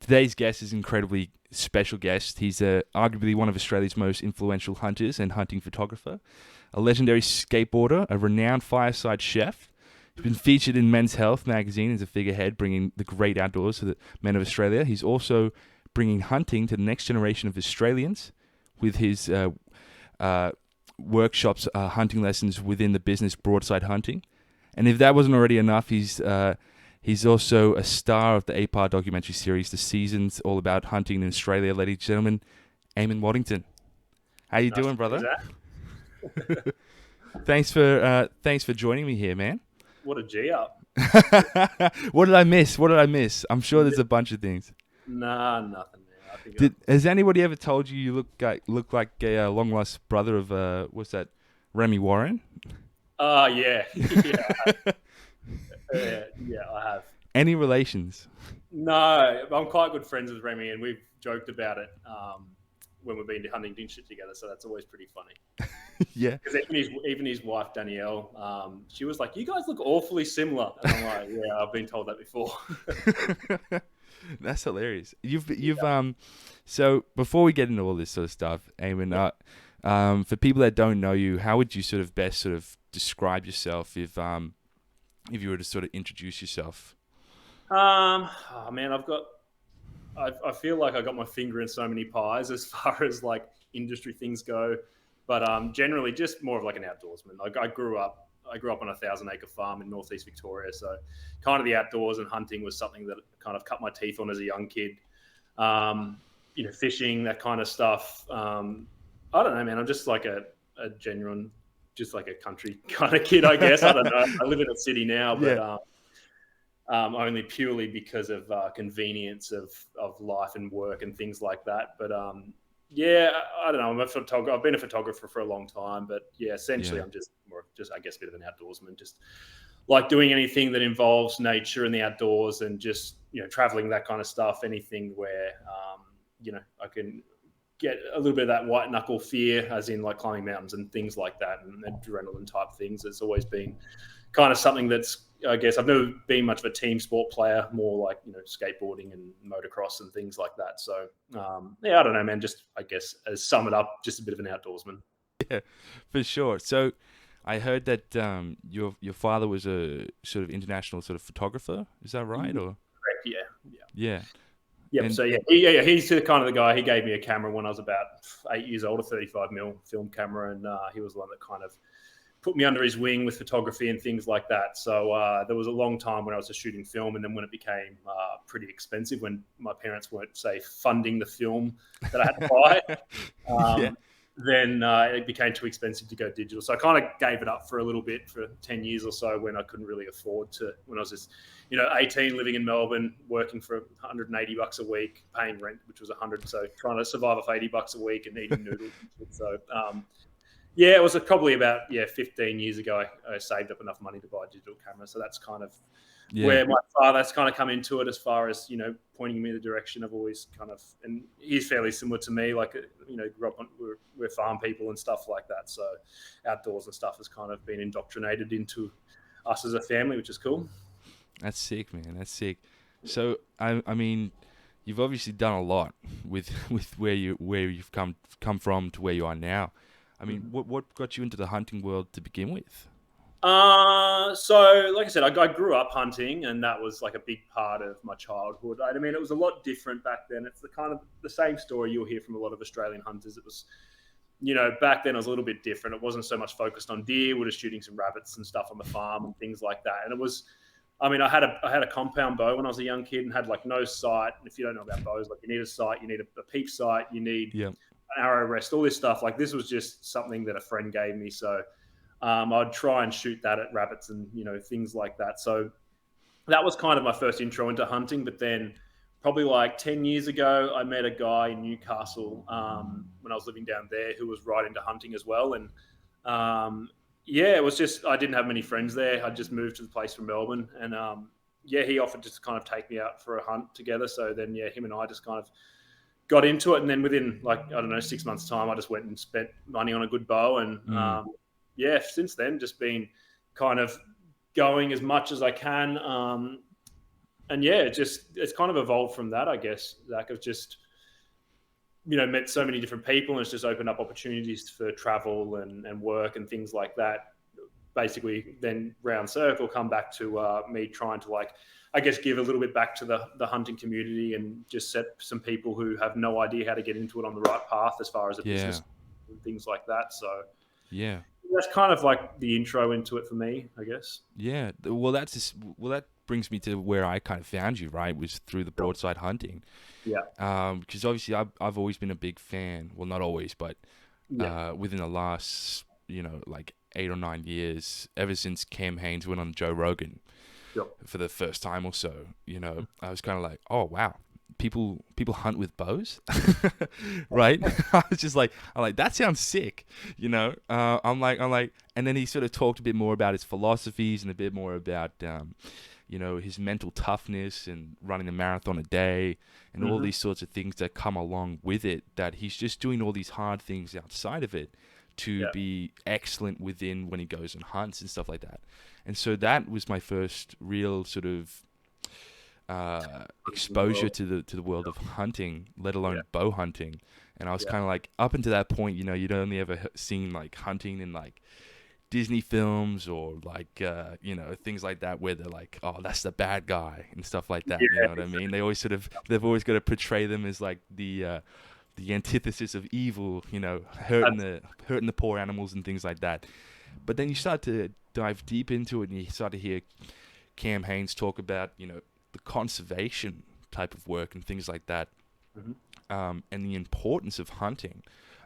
Today's guest is an incredibly special guest. He's arguably one of Australia's most influential hunters and hunting photographer, a legendary skateboarder, a renowned fireside chef. He's been featured in Men's Health magazine as a figurehead, bringing the great outdoors to the men of Australia. He's also bringing hunting to the next generation of Australians with his workshops, hunting lessons within the business Broadside Hunting. And if that wasn't already enough, he's also a star of the 8-part documentary series, The Seasons, all about hunting in Australia. Ladies and gentlemen, Eamon Waddington. How you doing, brother? Thanks for joining me here, man. What a G up. What did I miss? I'm sure there's a bunch of things. Nah, nothing, man. Has anybody ever told you look like a long lost brother of what's that, Remy Warren? Yeah. Yeah, I have. Any relations? No, I'm quite good friends with Remy, and we've joked about it when we've been hunting shit together. So that's always pretty funny. Yeah. Because even his wife Danielle, she was like, "You guys look awfully similar," and I'm like, "Yeah, I've been told that before." That's hilarious. So before we get into all this sort of stuff, Eamon, for people that don't know you, how would you sort of best sort of describe yourself if you were to sort of introduce yourself? Oh man, I feel like I got my finger in so many pies as far as like industry things go, but generally just more of like an outdoorsman. Like I grew up on a 1,000-acre farm in northeast Victoria, so kind of the outdoors and hunting was something that kind of cut my teeth on as a young kid. Fishing, that kind of stuff. I don't know, man. I'm just like a genuine, just like a country kind of kid, I guess. I don't know. I live in a city now, but only purely because of convenience of life and work and things like that. But I don't know. I'm a photographer. I've been a photographer for a long time, but essentially I'm just I guess a bit of an outdoorsman. Just like doing anything that involves nature and the outdoors, and just traveling, that kind of stuff. Anything where I can get a little bit of that white knuckle fear, as in like climbing mountains and things like that, and adrenaline type things. It's always been kind of something that's, I guess, I've never been much of a team sport player, more like, skateboarding and motocross and things like that. So, I don't know, man, just, I guess, as sum it up, just a bit of an outdoorsman. Yeah, for sure. So I heard that your father was a sort of international sort of photographer. Is that right? Or correct? Yeah. Yeah. Yep. So he's the kind of the guy. He gave me a camera when I was about 8 years old, a 35mm film camera, and he was the one that kind of put me under his wing with photography and things like that. So there was a long time when I was just shooting film, and then when it became pretty expensive, when my parents weren't, say, funding the film that I had to buy, then it became too expensive to go digital. So I kind of gave it up for a little bit, for 10 years or so, when I couldn't really afford to, when I was just 18, living in Melbourne, working for $180 a week, paying rent, which was $100. So trying to survive off $80 a week and eating noodles. So it was probably about 15 years ago. I saved up enough money to buy a digital camera. So that's kind of where my father's kind of come into it, as far as pointing me in the direction of always kind of. And he's fairly similar to me. Like grew up we're farm people and stuff like that. So outdoors and stuff has kind of been indoctrinated into us as a family, which is cool. That's sick, man. That's sick. So I mean, you've obviously done a lot with where you've come from to where you are now. I mean, what got you into the hunting world to begin with? So like I said, I grew up hunting, and that was like a big part of my childhood. I mean, it was a lot different back then. It's the kind of the same story you'll hear from a lot of Australian hunters. It was, back then it was a little bit different. It wasn't so much focused on deer. We're just shooting some rabbits and stuff on the farm and things like that. And it was, I mean, I had a compound bow when I was a young kid, and had like no sight. And if you don't know about bows, like you need a sight, you need a peep sight, you need an arrow rest, all this stuff. Like this was just something that a friend gave me. So I'd try and shoot that at rabbits and, things like that. So that was kind of my first intro into hunting. But then probably like 10 years ago, I met a guy in Newcastle when I was living down there, who was right into hunting as well. And it was just, I didn't have many friends there. I just moved to the place from Melbourne, and he offered just to kind of take me out for a hunt together. So then, him and I just kind of got into it. And then within 6 months time, I just went and spent money on a good bow. And since then just been kind of going as much as I can. and yeah, it's kind of evolved from that, I guess, Zach, of just, met so many different people, and it's just opened up opportunities for travel and work and things like that. Basically, then round circle, come back to me trying to, like, I guess, give a little bit back to the hunting community and just set some people who have no idea how to get into it on the right path as far as a business and things like that. So Yeah. that's kind of like the intro into it for me, I guess. Yeah. Well, that brings me to where I kind of found you, right? Was through the Broadside hunting. Yeah. Because obviously I've always been a big fan. Well, not always, but within the last, like 8 or 9 years, ever since Cam Haines went on Joe Rogan for the first time or so, I was kind of like, oh wow, people hunt with bows, right? I was just like, that sounds sick, I'm like, and then he sort of talked a bit more about his philosophies and a bit more about his mental toughness and running a marathon a day and all these sorts of things that come along with it, that he's just doing all these hard things outside of it to be excellent within when he goes on hunts and stuff like that. And so that was my first real sort of exposure to the world of hunting, let alone bow hunting. And I was kind of like, up until that point, you'd only ever seen like hunting in like Disney films or like things like that, where they're like, oh, that's the bad guy and stuff like that. You know what I mean? They've always got to portray them as like the antithesis of evil, hurting the poor animals and things like that. But then you start to dive deep into it, and you start to hear Cam Haines talk about the conservation type of work and things like that, and the importance of hunting.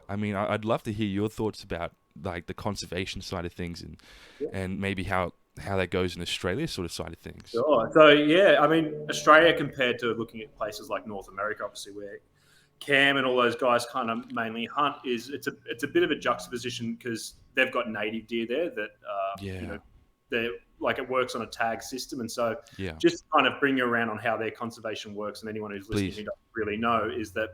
I mean, I'd love to hear your thoughts about like the conservation side of things and maybe how that goes in Australia sort of side of things. Sure. So yeah, I mean, Australia compared to looking at places like North America, obviously, where Cam and all those guys kind of mainly hunt, it's a bit of a juxtaposition because they've got native deer there that they're like, it works on a tag system, and so just kind of bring you around on how their conservation works, and anyone who's listening who doesn't really know is that,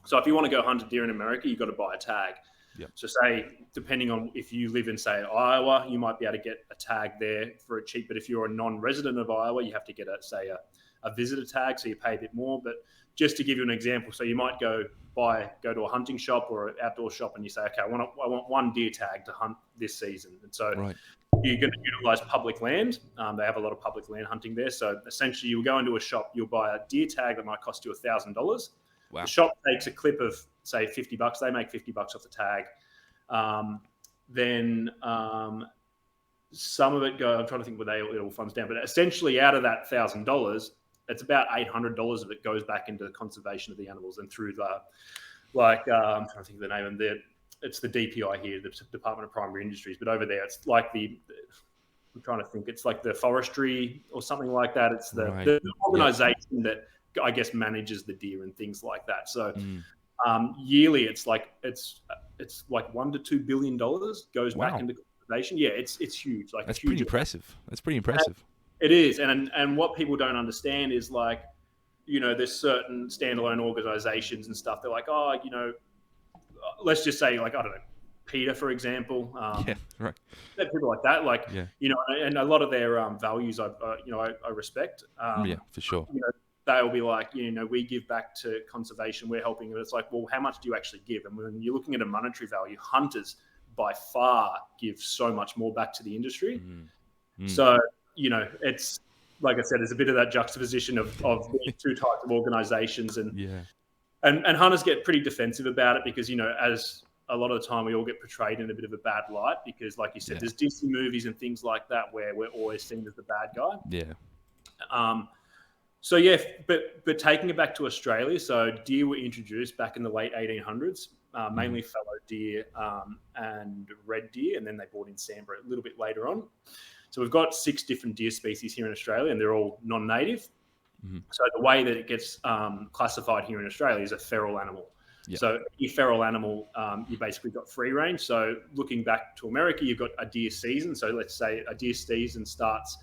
so if you want to go hunt a deer in America, you've got to buy a tag. Yep. So say, depending on if you live in, say, Iowa, you might be able to get a tag there for a cheap. But if you're a non-resident of Iowa, you have to get a visitor tag, so you pay a bit more. But just to give you an example, so you might go to a hunting shop or an outdoor shop, and you say, okay, I want one deer tag to hunt this season. And so you're going to utilize public land. They have a lot of public land hunting there. So essentially, you'll go into a shop, you'll buy a deer tag that might cost you $1,000. Wow. The shop takes a clip of, say, $50. They make $50 off the tag. Then some of it I'm trying to think where it all funds down. But essentially, out of that $1,000, it's about $800 of it goes back into the conservation of the animals and through the, like, I'm trying to think of the name, and it's the DPI here, the Department of Primary Industries. But over there, it's like I'm trying to think, it's like the forestry or something like that. It's the organization that, I guess, manages the deer and things like that. So yearly, it's like $1 to $2 billion goes back into conservation. Yeah, it's huge. Like, that's huge. Pretty impressive. That's pretty impressive. It is, and what people don't understand is, like, there's certain standalone organizations and stuff. They're like, oh, let's just say, like, I don't know, PETA, for example. People like that, like, and a lot of their values, I respect. For sure. They'll be like, we give back to conservation, we're helping. And it's like, well, how much do you actually give? And when you're looking at a monetary value, hunters by far give so much more back to the industry. So, it's, like I said, there's a bit of that juxtaposition of these two types of organizations. And hunters get pretty defensive about it because, as a lot of the time we all get portrayed in a bit of a bad light because, like you said, there's Disney movies and things like that where we're always seen as the bad guy. So yeah, but taking it back to Australia, so deer were introduced back in the late 1800s, mainly fallow deer and red deer, and then they brought in sambar a little bit later on. So we've got 6 different deer species here in Australia, and they're all non-native. So the way that it gets classified here in Australia is a feral animal. So any feral animal, you basically got free range. So looking back to America, you've got a deer season. So let's say a deer season starts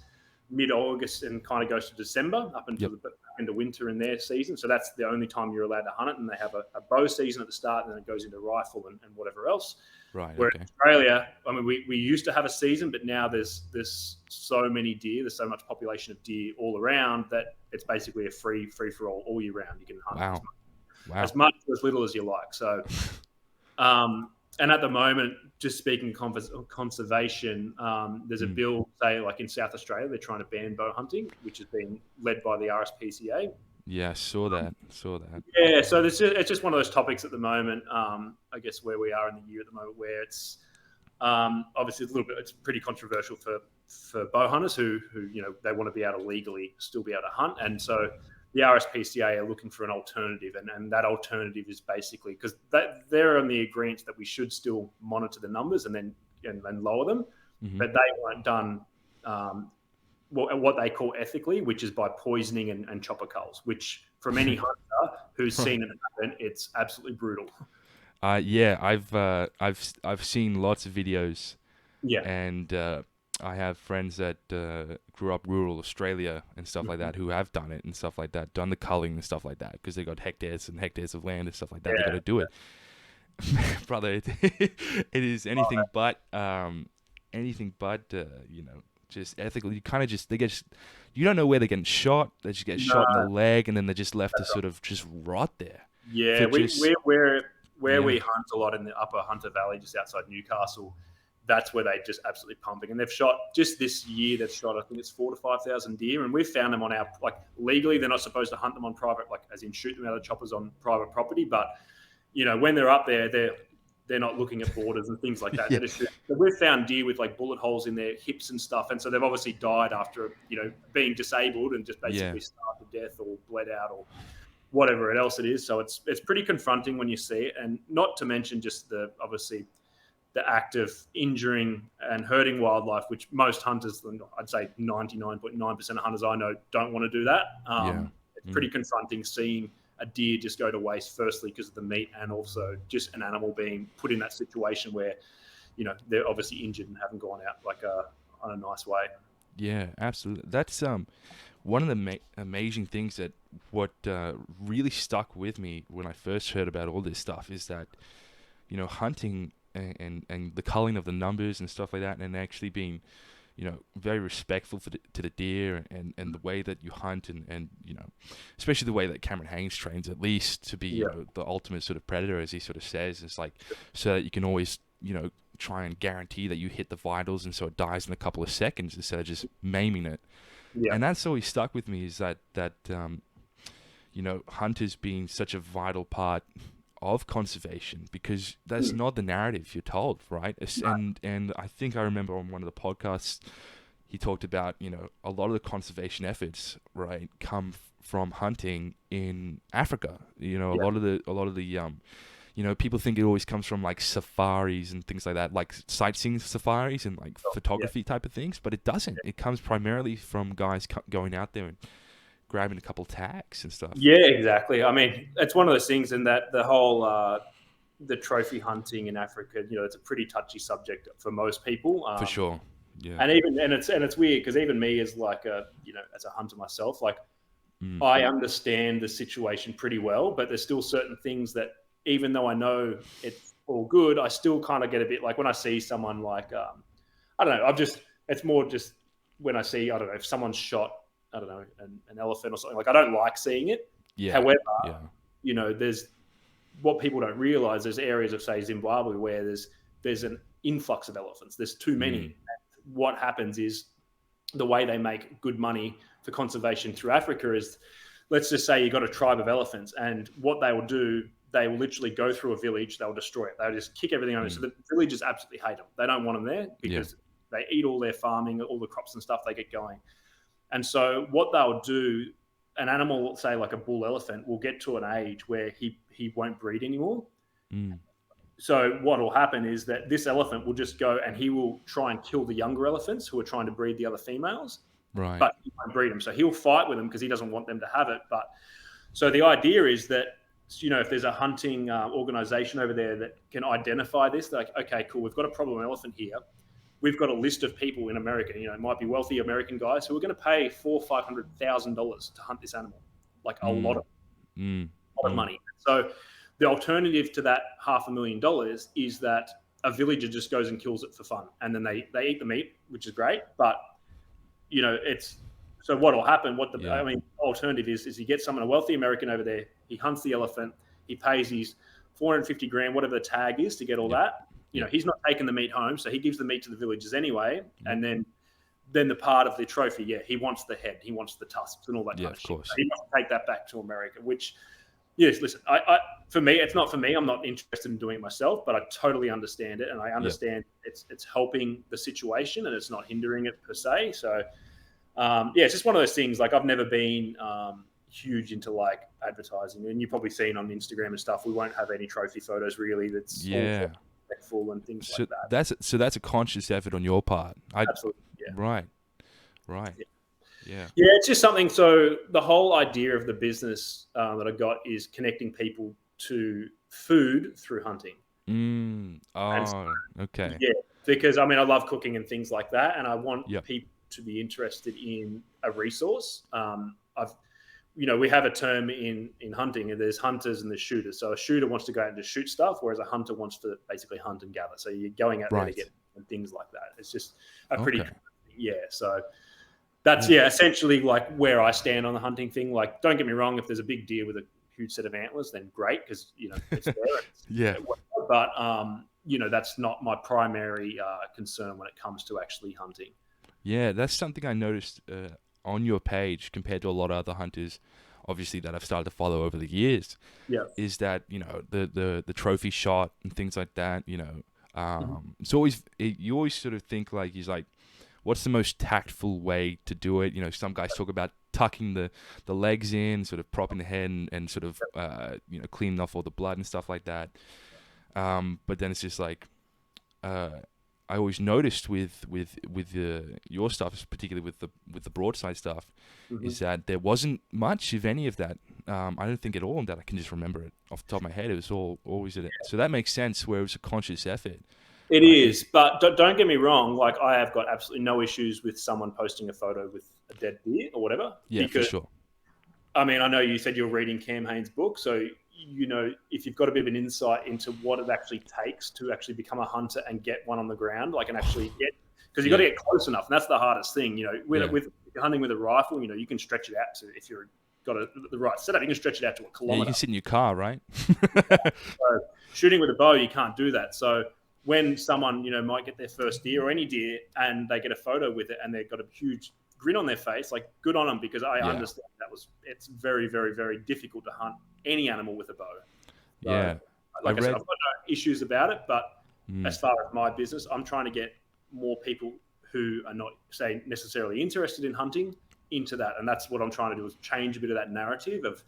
mid-August and kind of goes to December up until into winter in their season. So that's the only time you're allowed to hunt it. And they have a bow season at the start, and then it goes into rifle and whatever else. Right. Where in Australia, I mean, we used to have a season, but now there's so many deer, there's so much population of deer all around that it's basically a free for all year round. You can hunt as much or as little as you like. So, and at the moment, just speaking conservation, there's a bill, say, like in South Australia, they're trying to ban bow hunting, which has been led by the RSPCA. Yeah, I saw that. Yeah, so it's just one of those topics at the moment, I guess, where we are in the year at the moment, where it's obviously it's pretty controversial for bow hunters who they want to be able to legally still be able to hunt. And so the RSPCA are looking for an alternative, and that alternative is basically because they're on the agreement that we should still monitor the numbers and lower them, but they weren't done what they call ethically, which is by poisoning and chopper culls, which from any hunter who's seen it happen, it's absolutely brutal. Yeah, I've seen lots of videos. Yeah, and I have friends that grew up rural Australia and stuff like that who have done it and stuff like that, done the culling and stuff like that, because they got hectares and hectares of land and stuff like that. They got to do it, brother. It is anything but just ethically. You don't know where they're getting shot. They just get shot in the leg, and then they're just left to sort of just rot there. Yeah, we hunt a lot in the Upper Hunter Valley, just outside Newcastle. That's where they just absolutely pumping. And they've shot, just this year, I think it's 4,000 to 5,000 deer. And we've found them on our, legally, they're not supposed to hunt them on private, as in shoot them out of choppers on private property. But, when they're up there, they're not looking at borders and things like that. Yeah. So we've found deer with bullet holes in their hips and stuff. And so they've obviously died after, being disabled and just basically starved to death or bled out or whatever else it is. So it's pretty confronting when you see it. And not to mention just the act of injuring and hurting wildlife, which most hunters, I'd say 99.9% of hunters I know, don't want to do that. It's pretty confronting seeing a deer just go to waste, firstly because of the meat, and also just an animal being put in that situation where, they're obviously injured and haven't gone out on a nice way. Yeah, absolutely. That's one of the amazing things that really stuck with me when I first heard about all this stuff is that, hunting and the culling of the numbers and stuff like that, and actually being, very respectful to the deer and the way that you hunt and especially the way that Cameron Haynes trains, at least, to be the ultimate sort of predator, as he sort of says. It's so that you can always try and guarantee that you hit the vitals, and so it dies in a couple of seconds instead of just maiming it. Yeah. And that's always stuck with me, is that hunters being such a vital part of conservation, because that's not the narrative you're told, right? And I think I remember on one of the podcasts he talked about, a lot of the conservation efforts, right, come from hunting in Africa. A lot of the people think it always comes from safaris and things like that, like sightseeing safaris and photography type of things, but it doesn't. It comes primarily from guys going out there and grabbing a couple tags and stuff. Yeah, exactly. I mean, it's one of those things, in that the whole the trophy hunting in Africa, it's a pretty touchy subject for most people. For sure. Yeah. And it's weird, because even me as as a hunter myself, I understand the situation pretty well, but there's still certain things that, even though I know it's all good, I still kind of get a bit when I see someone I don't know, it's more just when I see, I don't know, if someone's shot, I don't know, an elephant or something, I don't like seeing it. Yeah. However, there's what people don't realize. There's areas of, say, Zimbabwe where there's an influx of elephants. There's too many. What happens is, the way they make good money for conservation through Africa is, let's just say you got a tribe of elephants, and what they will do, they will literally go through a village, they'll destroy it. They'll just kick everything over. So the villagers absolutely hate them. They don't want them there, because they eat all their farming, all the crops and stuff they get going. And so what they'll do, an animal, say like a bull elephant, will get to an age where he won't breed anymore. So what will happen is that this elephant will just go and he will try and kill the younger elephants who are trying to breed the other females. Right. But he won't breed them. So he'll fight with them because he doesn't want them to have it. But so the idea is that, if there's a hunting organization over there that can identify this, they're like, okay, cool, we've got a problem elephant here. we've got a list of people in America, it might be wealthy American guys who are going to pay $400,000-$500,000 to hunt this animal, like a lot of money. So the alternative to that $500,000 is that a villager just goes and kills it for fun, and then they eat the meat, which is great. But so what will happen? Alternative is you get a wealthy American over there. He hunts the elephant. He pays his $450,000, whatever the tag is, to get all that. He's not taking the meat home, so he gives the meat to the villagers anyway. And then the part of the trophy, he wants the head, he wants the tusks and all that kind of shit. So he wants to take that back to America, which, yes, listen, for me, it's not for me. I'm not interested in doing it myself, but I totally understand it, and I understand it's helping the situation and it's not hindering it per se. So, it's just one of those things. Like, I've never been huge into like advertising, and you've probably seen on Instagram and stuff, we won't have any trophy photos really. That's full and things like that. That's a conscious effort on your part. Absolutely. Yeah. Right. Yeah. It's just something. So the whole idea of the business that I got is connecting people to food through hunting. Okay. Yeah, because I love cooking and things like that, and I want people to be interested in a resource. We have a term in hunting, and there's hunters and there's shooters. So a shooter wants to go out and just shoot stuff, whereas a hunter wants to basically hunt and gather. So you're going out there to get and things like that. It's just a pretty So that's essentially like where I stand on the hunting thing. Like, don't get me wrong, if there's a big deer with a huge set of antlers, then great, because it's there. But that's not my primary concern when it comes to actually hunting. Yeah, that's something I noticed on your page compared to a lot of other hunters, obviously, that I've started to follow over the years. Is that the trophy shot and things like that. It's always you always sort of think like, what's the most tactful way to do it? Some guys talk about tucking the legs in, sort of propping the head and sort of cleaning off all the blood and stuff like that. But then it's just like I always noticed with your stuff, particularly with the Broadside stuff, is that there wasn't much, if any, of that. I don't think at all that I can just remember it off the top of my head. It was always it. So that makes sense, where it was a conscious effort. It is, but don't get me wrong. Like, I have got absolutely no issues with someone posting a photo with a dead deer or whatever. Yeah, because, for sure. I know you said you're reading Cam Haines' book, so if you've got a bit of an insight into what it actually takes to actually become a hunter and get one on the ground, like, and actually because you've got to get close enough, and that's the hardest thing. With hunting with a rifle, you can stretch it out to, if you're got the right setup, you can stretch it out to a kilometer. Yeah, you can sit in your car, right? So shooting with a bow, you can't do that. So when someone, might get their first deer or any deer and they get a photo with it and they've got a huge grin on their face, like, good on them, because I understand it's very, very, very difficult to hunt any animal with a bow. So, like I said, I've got no issues about it, but as far as my business, I'm trying to get more people who are not, say, necessarily interested in hunting into that. And that's what I'm trying to do, is change a bit of that narrative of,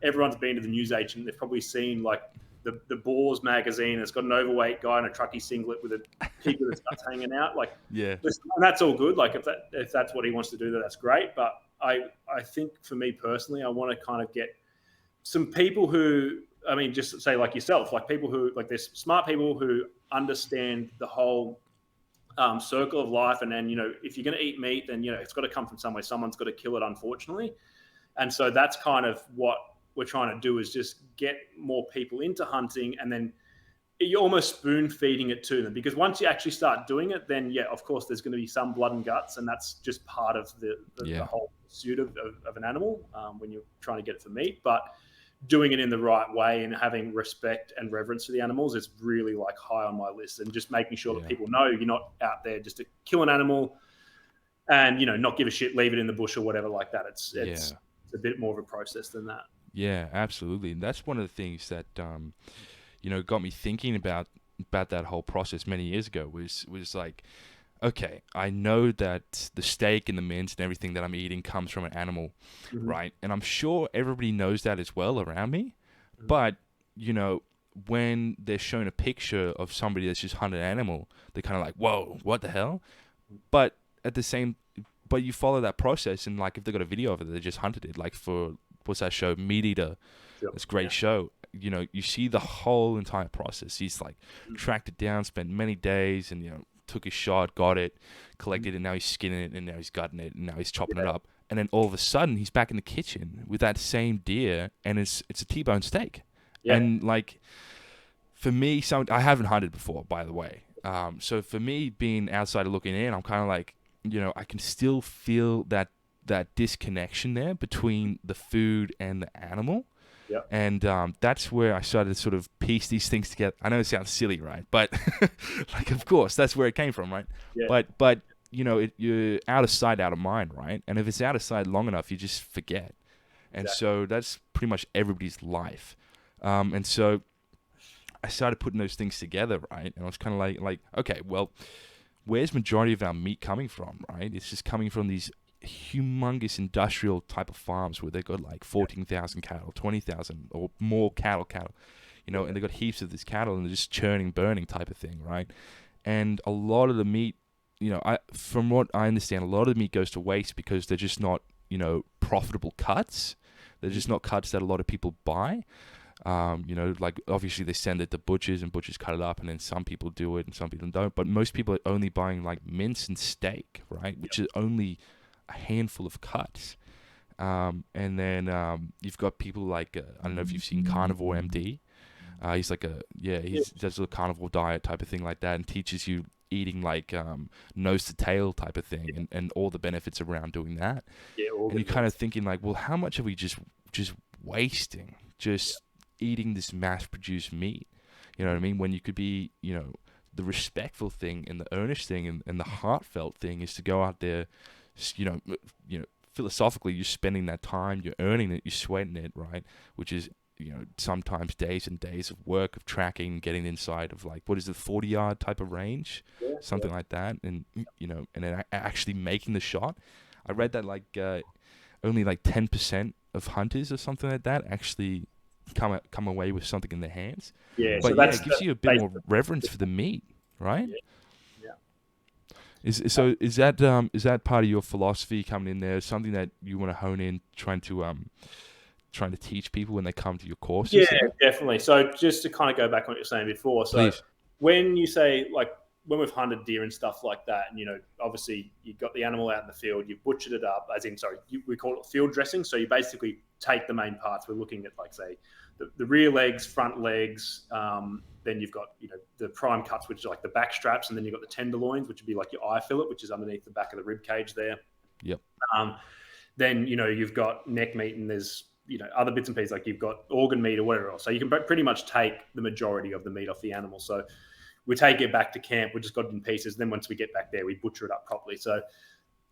everyone's been to the newsagent. They've probably seen like the Boars magazine. It's got an overweight guy in a trucky singlet with a pig with its guts hanging out. Like, listen, and that's all good. Like, if that's what he wants to do, that's great. But I think for me personally, I want to kind of get some people who, just say like yourself, like people who, like, there's smart people who understand the whole circle of life. And then, if you're going to eat meat, then, it's got to come from somewhere. Someone's got to kill it, unfortunately. And so that's kind of what we're trying to do, is just get more people into hunting, and then you're almost spoon feeding it to them, because once you actually start doing it, then of course there's going to be some blood and guts, and that's just part of the whole pursuit of an animal when you're trying to get it for meat. But doing it in the right way and having respect and reverence for the animals is really like high on my list, and just making sure that people know you're not out there just to kill an animal and not give a shit, leave it in the bush or whatever like that. It's a bit more of a process than that. Yeah, absolutely. And that's one of the things that got me thinking about that whole process many years ago, was like, okay, I know that the steak and the mince and everything that I'm eating comes from an animal, right? And I'm sure everybody knows that as well around me. But, when they're shown a picture of somebody that's just hunted an animal, they're kind of like, whoa, what the hell? But you follow that process, and like, if they got a video of it, they just hunted it. Like, for what's that show, Meat Eater? It's a great show. You see the whole entire process. He's like tracked it down, spent many days, and took his shot, got it, collected it, now he's skinning it, and now he's gutting it, and now he's chopping it up. And then all of a sudden, he's back in the kitchen with that same deer, and it's a T-bone steak. Yeah. And like, for me, I haven't hunted before, by the way. So for me, being outsider looking in, I'm kind of like, I can still feel that disconnection there between the food and the animal. Yep. And that's where I started to sort of piece these things together. I know it sounds silly, right? But like, of course, that's where it came from, right? Yeah. But you're out of sight, out of mind, right? And if it's out of sight long enough, you just forget. And so that's pretty much everybody's life. And so I started putting those things together, right? And I was kind of like, okay, well, where's majority of our meat coming from, right? It's just coming from these humongous industrial type of farms where they've got like 14,000 cattle, 20,000 or more cattle, and they've got heaps of this cattle and they're just churning, burning type of thing, right? And a lot of the meat, from what I understand, a lot of the meat goes to waste because they're just not, profitable cuts. They're just not cuts that a lot of people buy. Like obviously they send it to butchers and butchers cut it up, and then some people do it and some people don't. But most people are only buying like mince and steak, right? Which is only a handful of cuts. And then you've got people like, I don't know if you've seen Carnivore MD. He's like he does a carnivore diet type of thing like that and teaches you eating like nose to tail type of thing and all the benefits around doing that. And you're kind of thinking like, well, how much are we just wasting eating this mass-produced meat? You know what I mean? When you could be, the respectful thing and the earnest thing and the heartfelt thing is to go out there, philosophically, you're spending that time, you're earning it, you're sweating it, right? Which is, sometimes days and days of work, of tracking, getting inside of like, what is it, 40-yard type of range? Something like that. And, and then actually making the shot. I read that like only like 10% of hunters or something like that actually come away with something in their hands. Yeah, but so it gives you a bit more reverence for the meat, right? Yeah. Is that part of your philosophy coming in there? Something that you want to hone in, trying to teach people when they come to your courses? Yeah, definitely. So just to kind of go back on what you were saying before. So Please. When you say like when we've hunted deer and stuff like that, and obviously you got the animal out in the field, you butchered it up, we call it field dressing. So you basically take the main parts. We're looking at like say the rear legs, front legs. Then you've got the prime cuts, which is like the back straps, and then you've got the tenderloins, which would be like your eye fillet, which is underneath the back of the rib cage there. Yep. Then you've got neck meat, and there's other bits and pieces, like you've got organ meat or whatever else. So you can pretty much take the majority of the meat off the animal. So we take it back to camp. We just got it in pieces. Then once we get back there, we butcher it up properly. So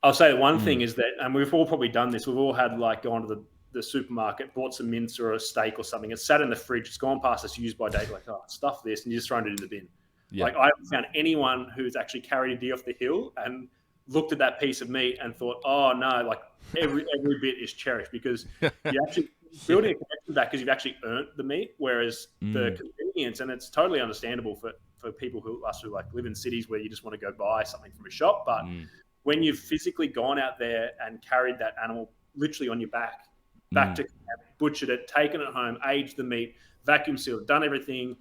I'll say that one thing is that, and we've all probably done this, we've all had like gone to the supermarket, bought some mince or a steak or something. It's sat in the fridge. It's gone past its use by date. Like, oh, stuff this, and you just thrown it in the bin. Yeah. Like I haven't found anyone who's actually carried a deer off the hill and looked at that piece of meat and thought, oh no, like every bit is cherished, because you actually building a connection back because you've actually earned the meat. Whereas the convenience, and it's totally understandable for people who like live in cities where you just want to go buy something from a shop. But when you've physically gone out there and carried that animal literally on your back to camp, butchered it, taken it home, aged the meat, vacuum sealed, done everything,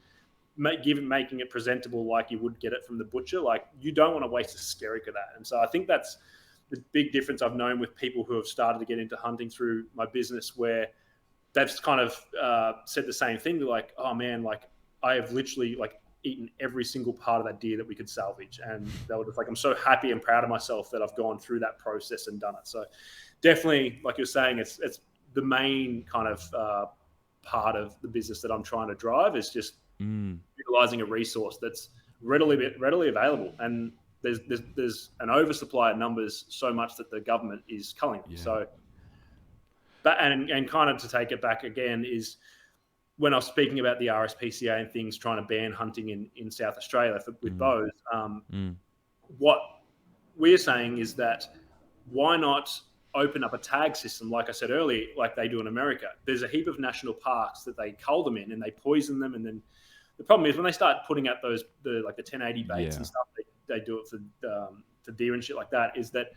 making it presentable like you would get it from the butcher, like you don't want to waste a skerrick of that. And so I think that's the big difference I've known with people who have started to get into hunting through my business, where they've kind of said the same thing. They're like, oh man, like I have literally like eaten every single part of that deer that we could salvage. And they were just like, I'm so happy and proud of myself that I've gone through that process and done it. So definitely, like you're saying, it's the main kind of part of the business that I'm trying to drive, is just utilizing a resource that's readily available. And there's an oversupply of numbers so much that the government is culling them. Yeah. So, but and kind of to take it back again is when I was speaking about the RSPCA and things trying to ban hunting in South Australia with bows. What we're saying is that why not open up a tag system, like I said earlier, like they do in America? There's a heap of national parks that they cull them in and they poison them, and then the problem is when they start putting out the 1080 baits and stuff, they do it for deer and shit like that, is that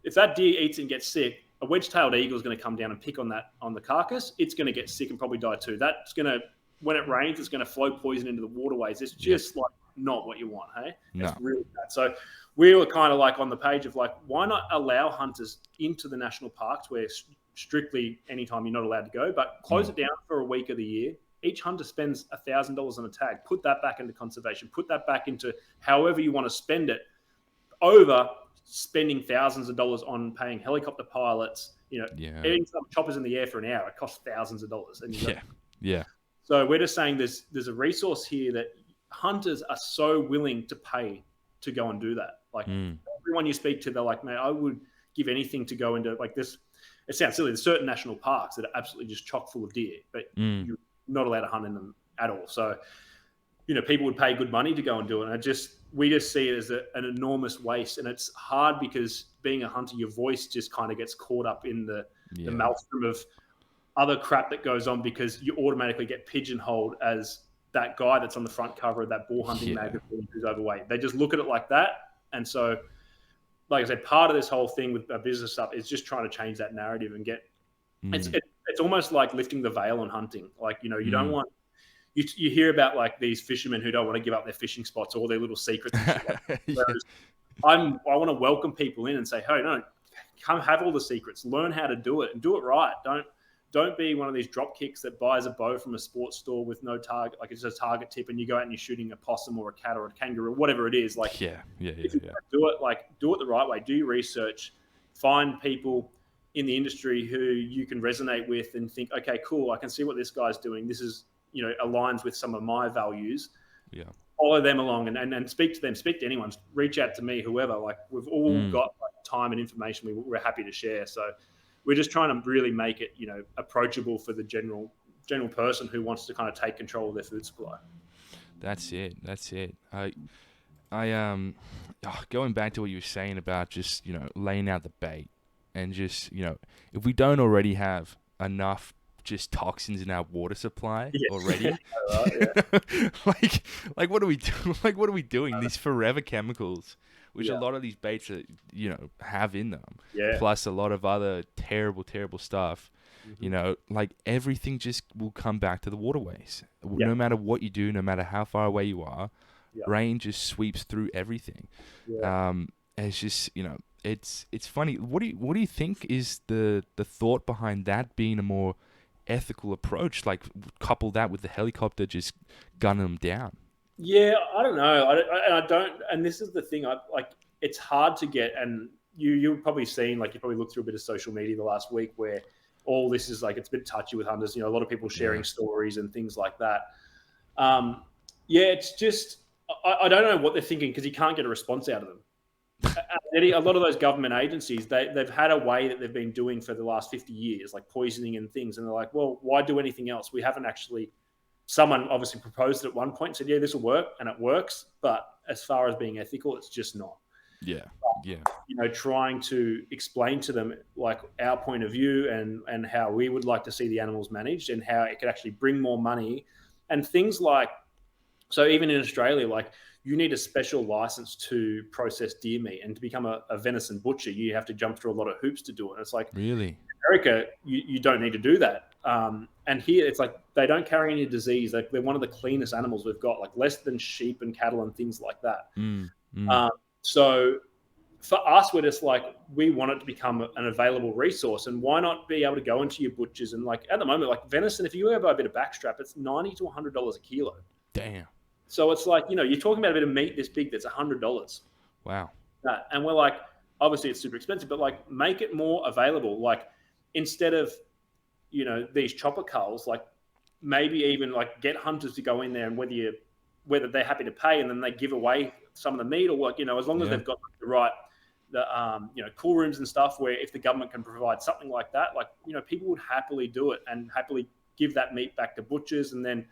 if that deer eats and gets sick, a wedge-tailed eagle is going to come down and pick on the carcass. It's going to get sick and probably die too. That's going to, when it rains, it's going to flow poison into the waterways. It's just like not what you want. Hey, No. it's really bad. So we were kind of like on the page of like, why not allow hunters into the national parks where strictly anytime you're not allowed to go, but close it down for a week of the year. Each hunter spends $1,000 on a tag. Put that back into conservation. Put that back into however you want to spend it, over spending thousands of dollars on paying helicopter pilots. Getting some choppers in the air for an hour, it costs thousands of dollars. And so we're just saying there's a resource here that hunters are so willing to pay to go and do that. Like everyone you speak to, they're like, man, I would give anything to go into like this. It sounds silly. There's certain national parks that are absolutely just chock full of deer, but you're not allowed to hunt in them at all. So, people would pay good money to go and do it. And we just see it as an enormous waste. And it's hard because being a hunter, your voice just kind of gets caught up in the maelstrom of other crap that goes on, because you automatically get pigeonholed as that guy that's on the front cover of that bull hunting magazine who's overweight. They just look at it like that. And so, like I said, part of this whole thing with business stuff is just trying to change that narrative and get it's almost like lifting the veil on hunting. Like, you don't want, you hear about like these fishermen who don't want to give up their fishing spots or their little secrets and shit like that. Whereas I want to welcome people in and say, hey, no, come have all the secrets, learn how to do it and do it right. Don't be one of these drop kicks that buys a bow from a sports store with no target, like it's a target tip, and you go out and you're shooting a possum or a cat or a kangaroo, whatever it is. Like, if you do it the right way. Do your research, find people in the industry who you can resonate with and think, okay, cool, I can see what this guy's doing. This is, aligns with some of my values. Yeah. Follow them along and speak to them, speak to anyone, reach out to me, whoever. Like, we've all got like time and information we're happy to share. So we're just trying to really make it, approachable for the general person who wants to kind of take control of their food supply. That's it. I going back to what you were saying about just, laying out the bait and just, if we don't already have enough just toxins in our water supply already, like what are we doing? Like, what are we doing? These forever chemicals, which a lot of these baits are, have in them, plus a lot of other terrible stuff. Like everything just will come back to the waterways. No matter what you do, no matter how far away you are, rain just sweeps through everything. It's just, it's funny. What do you think is the thought behind that being a more ethical approach? Like, couple that with the helicopter just gunning them down. Yeah, I don't know. I don't, and this is the thing. It's hard to get, and you've probably seen, like, you probably looked through a bit of social media the last week where all this is like, it's a bit touchy with hunters. A lot of people sharing stories and things like that. It's just, I don't know what they're thinking, because you can't get a response out of them. A lot of those government agencies, they've had a way that they've been doing for the last 50 years, like poisoning and things. And they're like, well, why do anything else? We haven't actually, someone obviously proposed it at one point and said, yeah, this will work, and it works. But as far as being ethical, it's just not. Trying to explain to them like our point of view and how we would like to see the animals managed and how it could actually bring more money and things like, so even in Australia, like, you need a special license to process deer meat, and to become a venison butcher, you have to jump through a lot of hoops to do it. And it's like, really? In America, you don't need to do that. And here it's like, they don't carry any disease. Like, they're one of the cleanest animals we've got, like less than sheep and cattle and things like that. So for us, we're just like, we want it to become an available resource. And why not be able to go into your butchers and, like, at the moment, like venison, if you ever buy a bit of backstrap, it's $90 to $100 a kilo. Damn. So it's like, you're talking about a bit of meat this big that's $100. Wow. And we're like, obviously it's super expensive, but like, make it more available. Like, instead of, these chopper culls, like, maybe even like get hunters to go in there, and whether they're happy to pay, and then they give away some of the meat, or what, as long as they've got the right, cool rooms and stuff, where if the government can provide something like that, like, people would happily do it and happily give that meat back to butchers. And then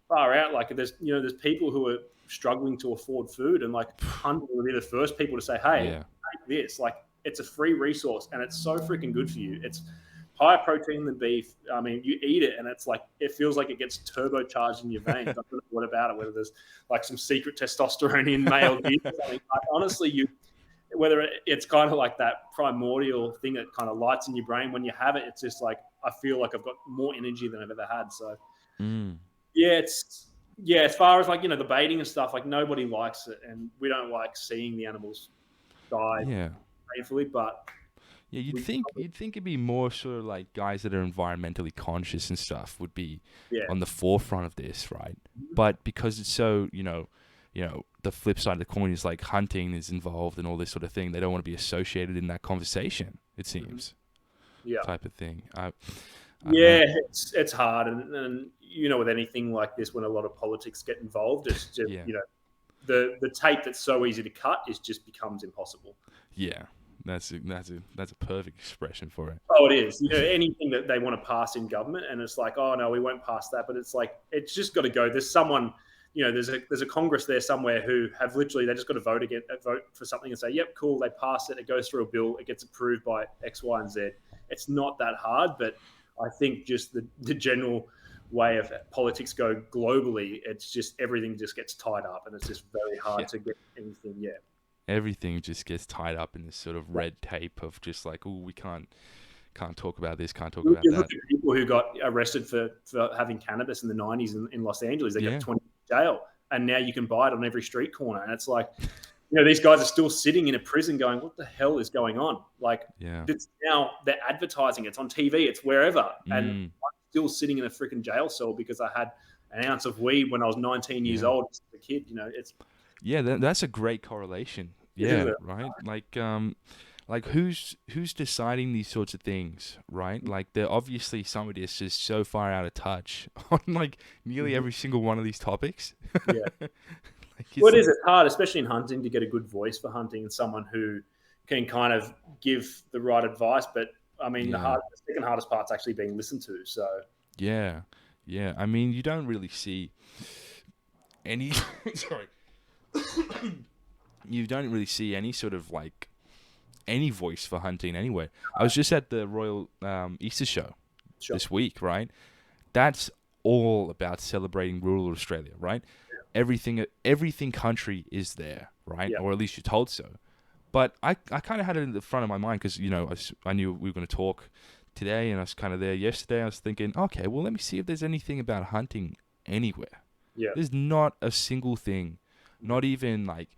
far out, like, there's people who are struggling to afford food, and like, hunters will be the first people to say, hey, take this. Like, it's a free resource and it's so freaking good for you. It's higher protein than beef. I mean, you eat it and it's like, it feels like it gets turbocharged in your veins. I don't know what about it, whether there's like some secret testosterone in male deer or something. Like, honestly, whether it's kind of like that primordial thing that kind of lights in your brain when you have it, it's just like, I feel like I've got more energy than I've ever had. So yeah, as far as like, the baiting and stuff, like nobody likes it, and we don't like seeing the animals die Yeah. painfully. But Yeah, we, you'd think it'd be more sort of like guys that are environmentally conscious and stuff would be yeah, on the forefront of this, right? But because it's so, the flip side of the coin is like hunting is involved and all this sort of thing. They don't want to be associated in that conversation. It seems, yeah, type of thing. I don't know. yeah. It's hard, and with anything like this, when a lot of politics get involved, it's just Yeah, the tape that's so easy to cut just becomes impossible. yeah. That's a perfect expression for it. Oh, it is. Anything that they want to pass in government, and it's like, oh no, we won't pass that. But it's like it's just got to go. There's someone, there's a Congress there somewhere who have literally they just got to vote for something and say, yep, cool, they pass it. It goes through a bill. It gets approved by X, Y, and Z. It's not that hard, but I think just the general way of politics go globally, it's just everything just gets tied up, and it's just very hard to get anything. Yeah. Everything just gets tied up in this sort of red tape of just like, oh, we can't talk about this, can't talk about You that. look at people who got arrested for having cannabis in the 90s in Los Angeles. They got 20 years jail, and now you can buy it on every street corner. And it's like, these guys are still sitting in a prison going, what the hell is going on? Like, it's now they're advertising. It's on TV. It's wherever. And I'm still sitting in a freaking jail cell because I had an ounce of weed when I was 19 years old as a kid. It's that's a great correlation. Yeah, right. Like who's deciding these sorts of things, right? Like they're obviously somebody that's just so far out of touch on like nearly every single one of these topics. Yeah. It's hard, especially in hunting, to get a good voice for hunting and someone who can kind of give the right advice. But I mean, the second hardest part's actually being listened to. So yeah. I mean, you don't really see any. Sorry. You don't really see any sort of like any voice for hunting anywhere. I was just at the Royal Easter Show this week, right? That's all about celebrating rural Australia, right? Yeah. Everything country is there, right? Yeah. Or at least you're told so. But I kind of had it in the front of my mind because, I knew we were going to talk today, and I was kind of there yesterday. I was thinking, okay, well, let me see if there's anything about hunting anywhere. Yeah. There's not a single thing, not even like,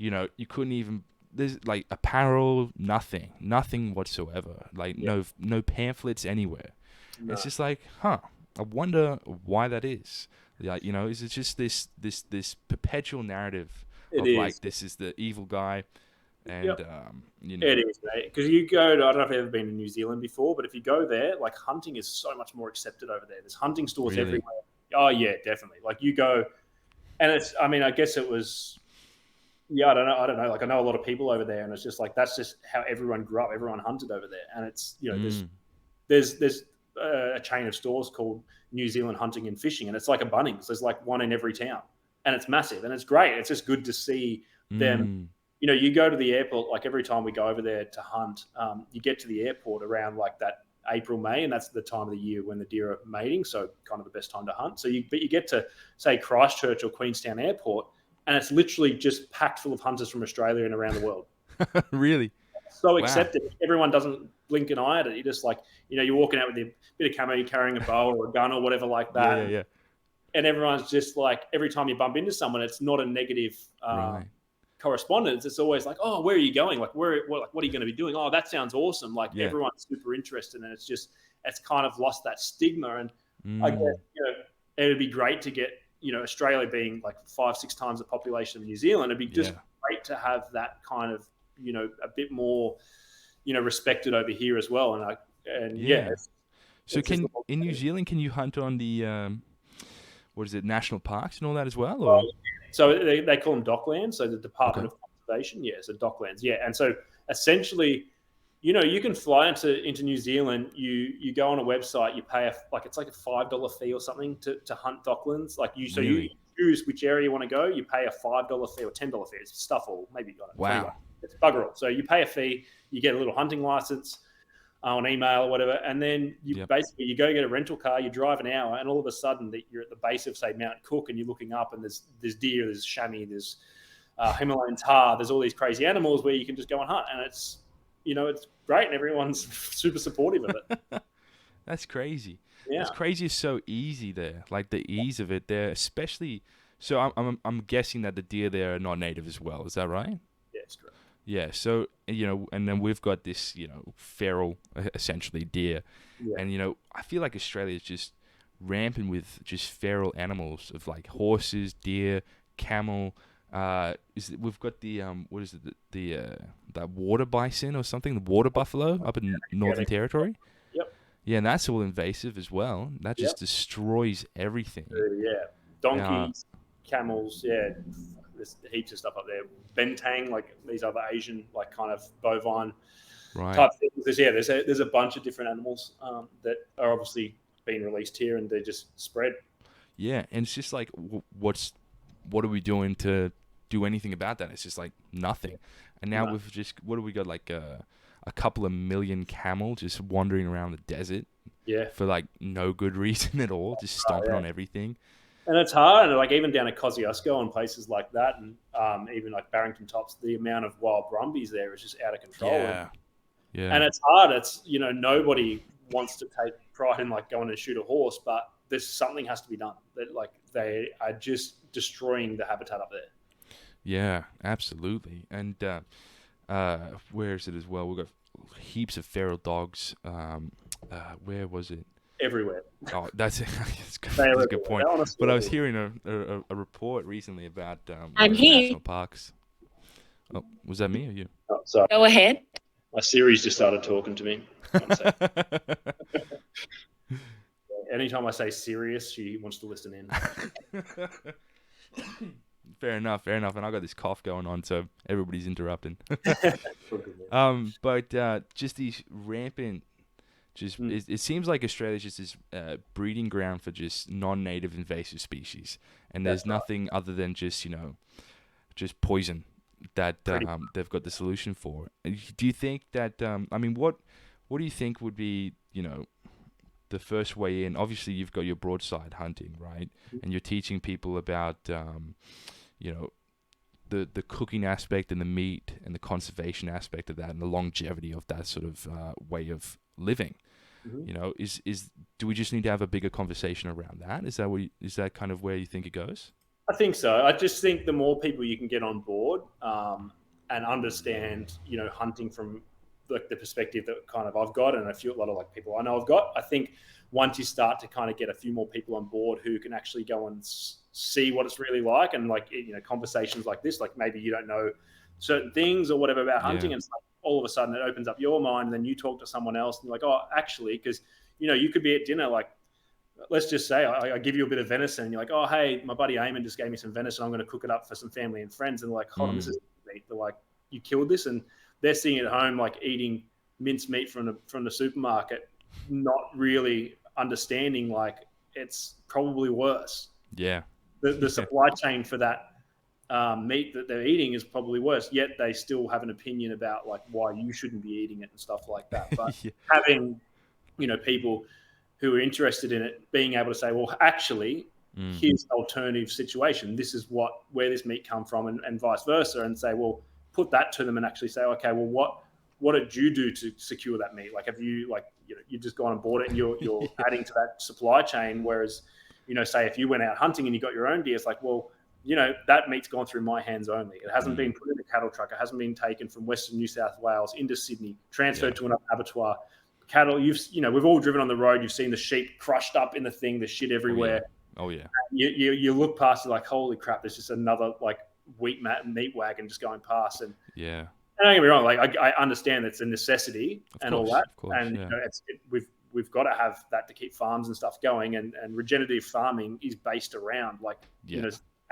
you couldn't even, there's like apparel, nothing whatsoever. Like no pamphlets anywhere. No. It's just like, I wonder why that is. Like, is it just this perpetual narrative of like, this is the evil guy? And, It is, mate. Because you go to, I don't know if you've ever been to New Zealand before, but if you go there, like hunting is so much more accepted over there. There's hunting stores everywhere. Oh, yeah, definitely. Like you go, and I guess it was, I don't know. Like I know a lot of people over there, and it's just like that's just how everyone grew up. Everyone hunted over there, and it's there's a chain of stores called New Zealand Hunting and Fishing, and it's like a Bunnings. There's like one in every town, and it's massive, and it's great. It's just good to see them. You go to the airport. Like every time we go over there to hunt, you get to the airport around like that April, May, and that's the time of the year when the deer are mating. So kind of the best time to hunt. So you get to say Christchurch or Queenstown Airport. And it's literally just packed full of hunters from Australia and around the world. Really? So accepted. Everyone doesn't blink an eye at it. You're just like, you're walking out with a bit of camo, you're carrying a bow or a gun or whatever like that. Yeah. And everyone's just like, every time you bump into someone, it's not a negative correspondence. It's always like, oh, where are you going? Like, what are you going to be doing? Oh, that sounds awesome. Like everyone's super interested. And it's kind of lost that stigma. And I guess, it'd be great to get, Australia being like 5-6 times the population of New Zealand, it'd be just great to have that kind of, a bit more, respected over here as well. So in New Zealand, can you hunt on the, national parks and all that as well? Or? So they call them docklands. So the Department of Conservation, so docklands. Yeah. And so essentially, you can fly into New Zealand. You go on a website. You pay it's like a $5 fee or something to hunt docklands. Like you choose which area you want to go. You pay a $5 fee or $10 fee. It's stuff all. Maybe you got it. Wow. It's bugger all. So you pay a fee. You get a little hunting license on email or whatever, and then you go get a rental car. You drive an hour, and all of a sudden you're at the base of say Mount Cook, and you're looking up, and there's deer, there's chamois, there's Himalayan tahr. There's all these crazy animals where you can just go and hunt, and it's. It's great and everyone's super supportive of it. That's crazy. Yeah. That's crazy. It's so easy there. Like the ease of it there, especially. So I'm guessing that the deer there are not native as well. Is that right? Yes, correct. Yeah. So and then we've got this feral essentially deer, Yeah. and I feel like Australia is just rampant with just feral animals of like horses, deer, camel. We've got the what is it that water bison or something, the water buffalo up in Northern Territory. Yep. Yeah, and that's all invasive as well. That Yep. just destroys everything. Yeah. Donkeys, camels. Yeah. There's heaps of stuff up there. Bentang, like these other Asian, like kind of bovine type things. There's a bunch of different animals that are obviously being released here, and they just spread. Yeah, and it's just like, what are we doing to do anything about that? It's just like nothing. And now we've just, what do we got, like a couple of million camel just wandering around the desert for like no good reason at all, just stomping on everything. And it's hard, like even down at Kosciuszko and places like that, and even like Barrington Tops, the amount of wild brumbies there is just out of control. Yeah. And it's hard. It's, nobody wants to take pride in like going and shoot a horse, but there's something has to be done. That like they are just destroying the habitat up there. Yeah, absolutely. And where is it as well? We've got heaps of feral dogs. Where was it? Everywhere. Oh, that's a good point. But I was hearing a report recently about national parks. Oh, was that me or you? Oh, sorry. Go ahead. My Siri's just started talking to me. Anytime I say serious, she wants to listen in. Fair enough. And I got this cough going on, so everybody's interrupting. But just these rampant. It seems like Australia's just this breeding ground for just non-native invasive species, and there's nothing other than just poison that they've got the solution for. Do you think that? What do you think would be the first way in? Obviously, you've got your broadside hunting, right? And you're teaching people about the cooking aspect and the meat and the conservation aspect of that and the longevity of that sort of way of living. Do we just need to have a bigger conversation around that? Is that kind of where you think it goes? I think so. I just think the more people you can get on board and understand, hunting from like the perspective that kind of I've got, and a lot of like people I know I've got. I think once you start to kind of get a few more people on board who can actually go and see what it's really like, and like conversations like this, like maybe you don't know certain things or whatever about hunting, and it's like all of a sudden it opens up your mind, and then you talk to someone else and you're like, oh, actually, because you could be at dinner, like let's just say I give you a bit of venison, and you're like, oh, hey, my buddy Eamon just gave me some venison, I'm going to cook it up for some family and friends, and they're like, hold on, this is meat. They're like, you killed this, and they're sitting at home like eating minced meat from the supermarket, not really understanding like it's probably worse. Yeah. The supply chain for that meat that they're eating is probably worse, yet they still have an opinion about like why you shouldn't be eating it and stuff like that. But having, people who are interested in it being able to say, well, actually, here's an alternative situation. This is where this meat come from, and vice versa, and say, well, put that to them and actually say, okay, well, what did you do to secure that meat? Like, have you you just gone and bought it and you're adding to that supply chain? Whereas, say if you went out hunting and you got your own deer, it's like, well, that meat's gone through my hands only. It hasn't been put in a cattle truck. It hasn't been taken from Western New South Wales into Sydney, transferred to another abattoir. Cattle, we've all driven on the road. You've seen the sheep crushed up in the thing. There's shit everywhere. Oh yeah. You look past it like, holy crap, there's just another like meat wagon just going past. And yeah. And don't get me wrong, like I understand it's a necessity all that, of course, and we've got to have that to keep farms and stuff going, and regenerative farming is based around like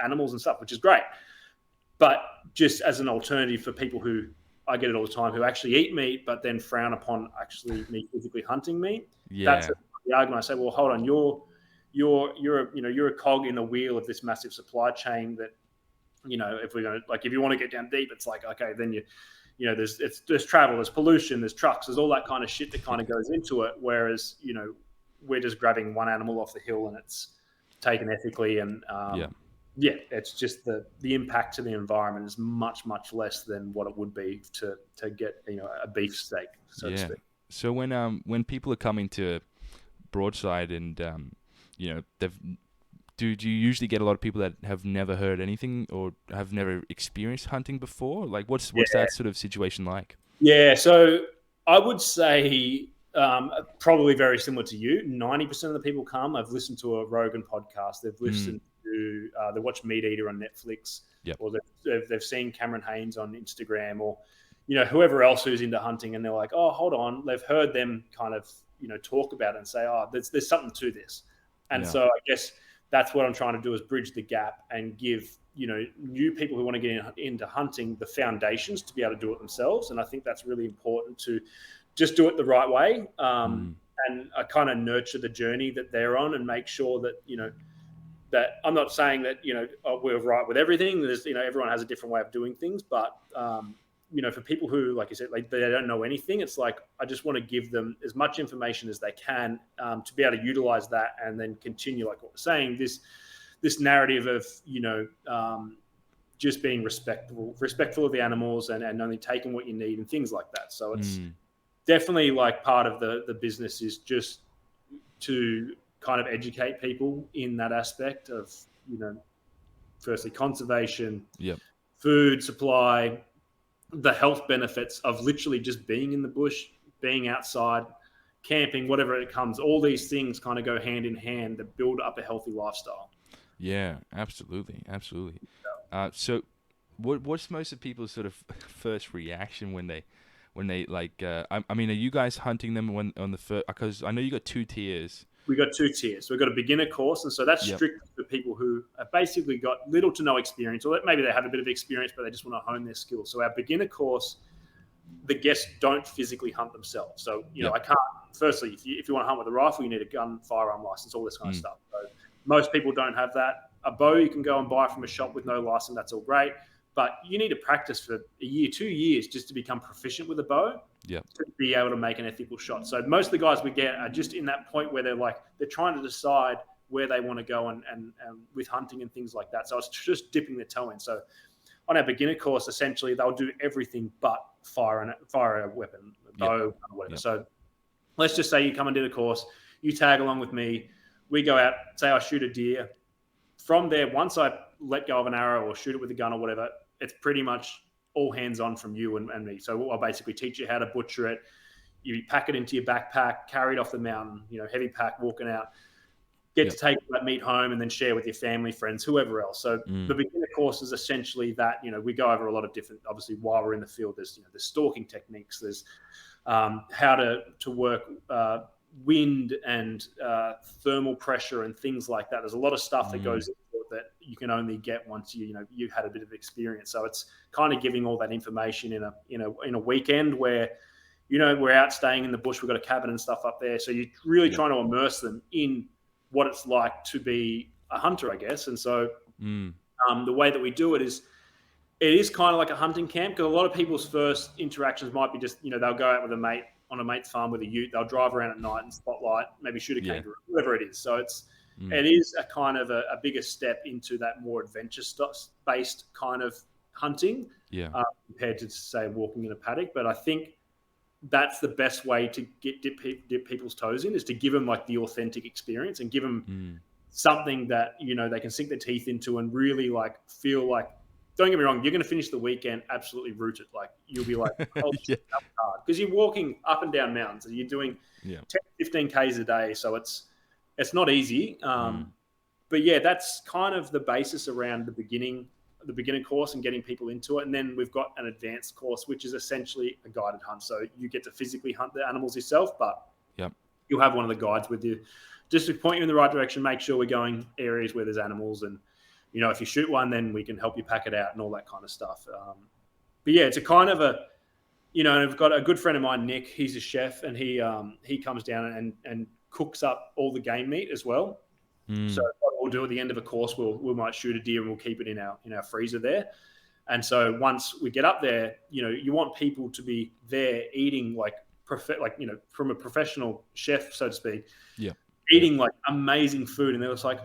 animals and stuff, which is great. But just as an alternative for people who, I get it all the time, who actually eat meat but then frown upon actually me physically hunting meat. That's the argument. I say, well, hold on, you're a cog in the wheel of this massive supply chain that, if we're going to, like, if you want to get down deep, it's like, okay, then there's travel, there's pollution, there's trucks, there's all that kind of shit that kind of goes into it. Whereas, we're just grabbing one animal off the hill and it's taken ethically. And it's just the impact to the environment is much, much less than what it would be to get, a beef steak, so to speak. So when people are coming to Broadside, and do you usually get a lot of people that have never heard anything or have never experienced hunting before? Like, what's that sort of situation like? Yeah, so I would say probably very similar to you. 90% of the people come. I've listened to a Rogan podcast. They've listened to they watch Meat Eater on Netflix, or they've seen Cameron Haynes on Instagram, or whoever else who's into hunting, and they're like, oh, hold on. They've heard them kind of talk about it and say, oh, there's something to this, and so I guess that's what I'm trying to do is bridge the gap and give new people who want to get into hunting the foundations to be able to do it themselves. And I think that's really important to just do it the right way, and I kind of nurture the journey that they're on and make sure that that I'm not saying that we're right with everything. There's everyone has a different way of doing things, but for people who, like you said, like they don't know anything, it's like I just want to give them as much information as they can to be able to utilize that and then continue, like what we're saying, this narrative of just being respectful of the animals and only taking what you need and things like that. So it's definitely like part of the business is just to kind of educate people in that aspect of firstly conservation, food supply, the health benefits of literally just being in the bush, being outside, camping, whatever it comes. All these things kind of go hand in hand that build up a healthy lifestyle. Yeah, absolutely. So what's most of people's sort of first reaction when they like I mean, are you guys hunting them on the first, because I know you got 2 tiers. We got 2 tiers. We've got a beginner course, and so that's strictly for people who have basically got little to no experience, or maybe they have a bit of experience, but they just want to hone their skills. So our beginner course, the guests don't physically hunt themselves. So, I can't, firstly, if you want to hunt with a rifle, you need a gun, firearm license, all this kind of stuff. So most people don't have that. A bow you can go and buy from a shop with no license, that's all great. But you need to practice for a year, 2 years just to become proficient with a bow, to be able to make an ethical shot. So most of the guys we get are just in that point where they're trying to decide where they want to go and with hunting and things like that. So it's just dipping their toe in. So on our beginner course, essentially they'll do everything but fire a weapon, a bow, or whatever. So let's just say you come and do the course, you tag along with me, we go out, say I shoot a deer. From there, once I let go of an arrow or shoot it with a gun or whatever, it's pretty much all hands on from you and me. So I'll basically teach you how to butcher it. You pack it into your backpack, carry it off the mountain, heavy pack, walking out, get to take that meat home and then share with your family, friends, whoever else. So the beginner course is essentially that, we go over a lot of different, obviously while we're in the field, there's stalking techniques, there's how to work wind and thermal pressure and things like that. There's a lot of stuff that goes into it that you can only get once you've had a bit of experience. So it's kind of giving all that information in a weekend where we're out staying in the bush. We've got a cabin and stuff up there. So you're really trying to immerse them in what it's like to be a hunter, I guess. And so the way that we do it is kind of like a hunting camp, because a lot of people's first interactions might be just they'll go out with a mate on a mate's farm with a ute. They'll drive around at night and spotlight, maybe shoot a kangaroo, whatever it is. So it is a kind of a bigger step into that more adventure-based kind of hunting compared to, say, walking in a paddock. But I think that's the best way to dip people's toes in, is to give them like the authentic experience and give them something that, they can sink their teeth into and really like feel like, don't get me wrong, you're going to finish the weekend absolutely rooted. Like you'll be like, oh, shit, that was hard. Because you're walking up and down mountains and you're doing 10, 15 Ks a day. So it's not easy. But yeah, that's kind of the basis around the beginner course and getting people into it. And then we've got an advanced course, which is essentially a guided hunt. So you get to physically hunt the animals yourself, but you'll have one of the guides with you just to point you in the right direction, make sure we're going areas where there's animals, and if you shoot one, then we can help you pack it out and all that kind of stuff. But yeah, it's a kind of a, I've got a good friend of mine, Nick. He's a chef, and he comes down and cooks up all the game meat as well. So what we'll do at the end of a course, we might shoot a deer and we'll keep it in our freezer there. And so once we get up there, you want people to be there eating from a professional chef, so to speak. Eating like amazing food, and they're just like,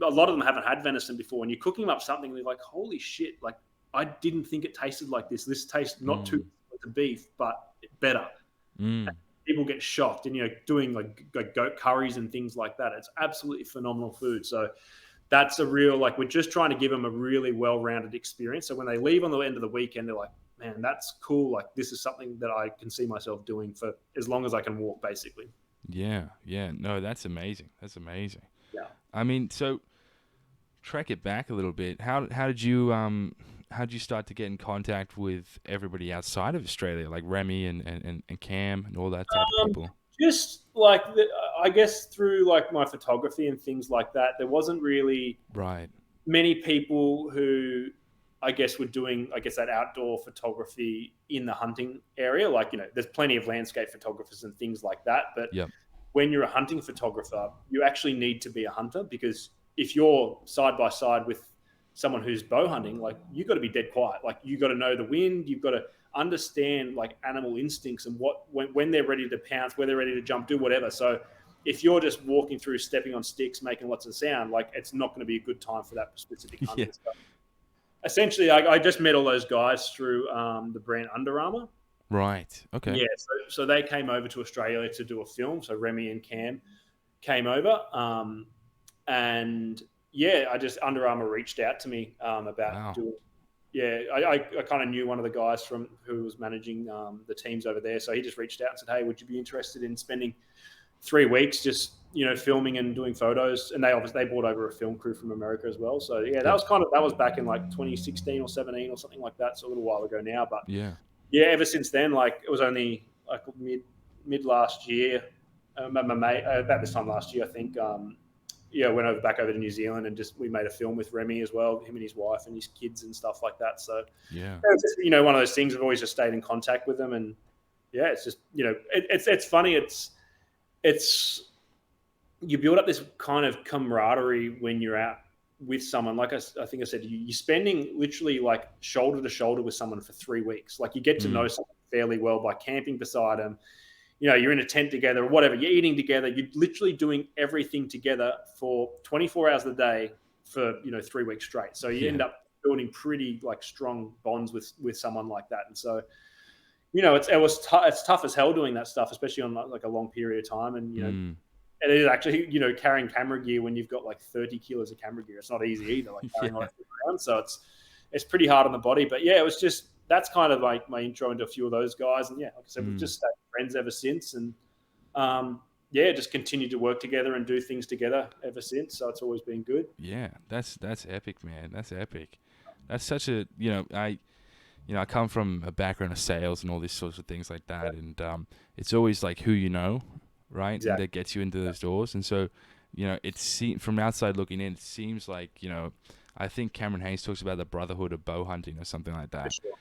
a lot of them haven't had venison before, and you're cooking up something and they're like, holy shit, like I didn't think it tasted like this. This tastes not too similar to beef, but better. people get shocked, and doing like goat curries and things like that. It's absolutely phenomenal food. So that's a real, like, we're just trying to give them a really well-rounded experience. So when they leave on the end of the weekend, they're like, man, that's cool. Like, this is something that I can see myself doing for as long as I can walk, basically. Yeah, yeah. No, that's amazing. That's amazing. Yeah. I mean, so track it back a little bit. How did you start to get in contact with everybody outside of Australia, like Remy and Cam and all that type of people? Just like, I guess through like my photography and things like that, there wasn't really Right. many people who I guess were doing, I guess, that outdoor photography in the hunting area. Like, there's plenty of landscape photographers and things like that. But Yep. when you're a hunting photographer, you actually need to be a hunter, because if you're side by side with someone who's bow hunting, like, you've got to be dead quiet. Like, you got to know the wind. You've got to understand like animal instincts and when they're ready to pounce, where they're ready to jump, do whatever. So if you're just walking through, stepping on sticks, making lots of sound, like, it's not going to be a good time for that specific hunter. Yeah. So essentially, I just met all those guys through the brand Under Armour. Right. Okay. Yeah, so they came over to Australia to do a film. So Remy and Cam came over, and yeah, Under Armour reached out to me about doing. Yeah, I kind of knew one of the guys from who was managing the teams over there, so he just reached out and said, "Hey, would you be interested in spending 3 weeks just filming and doing photos?" And they brought over a film crew from America as well. So yeah, that was back in like 2016 or 17 or something like that. So a little while ago now, but Yeah. ever since then, like, it was only like mid last year, about this time last year, I think. Went back over to New Zealand, and we made a film with Remy as well, him and his wife and his kids and stuff like that. So yeah, it's just, one of those things. I've always just stayed in contact with them, and yeah, it's just it's funny. It's you build up this kind of camaraderie when you're out with someone. Like I think I said, you're spending literally like shoulder to shoulder with someone for 3 weeks. Like, you get to know someone fairly well by camping beside them. You're in a tent together or whatever, you're eating together, you're literally doing everything together for 24 hours a day for, 3 weeks straight. So you end up building pretty like strong bonds with someone like that. And so, it's tough as hell doing that stuff, especially on like a long period of time. And, and it is actually, carrying camera gear when you've got like 30 kilos of camera gear. It's not easy either, like carrying all that around. So it's pretty hard on the body, but yeah, it was just, that's kind of like my intro into a few of those guys. And yeah, like I said, we've just stayed friends ever since. And just continued to work together and do things together ever since. So it's always been good. Yeah, that's epic, man. That's epic. That's such a, I come from a background of sales and all these sorts of things like that. And it's always like who you know, right? Exactly. And that gets you into those doors. And so, from outside looking in, it seems like, I think Cameron Hayes talks about the brotherhood of bow hunting or something like that, sure.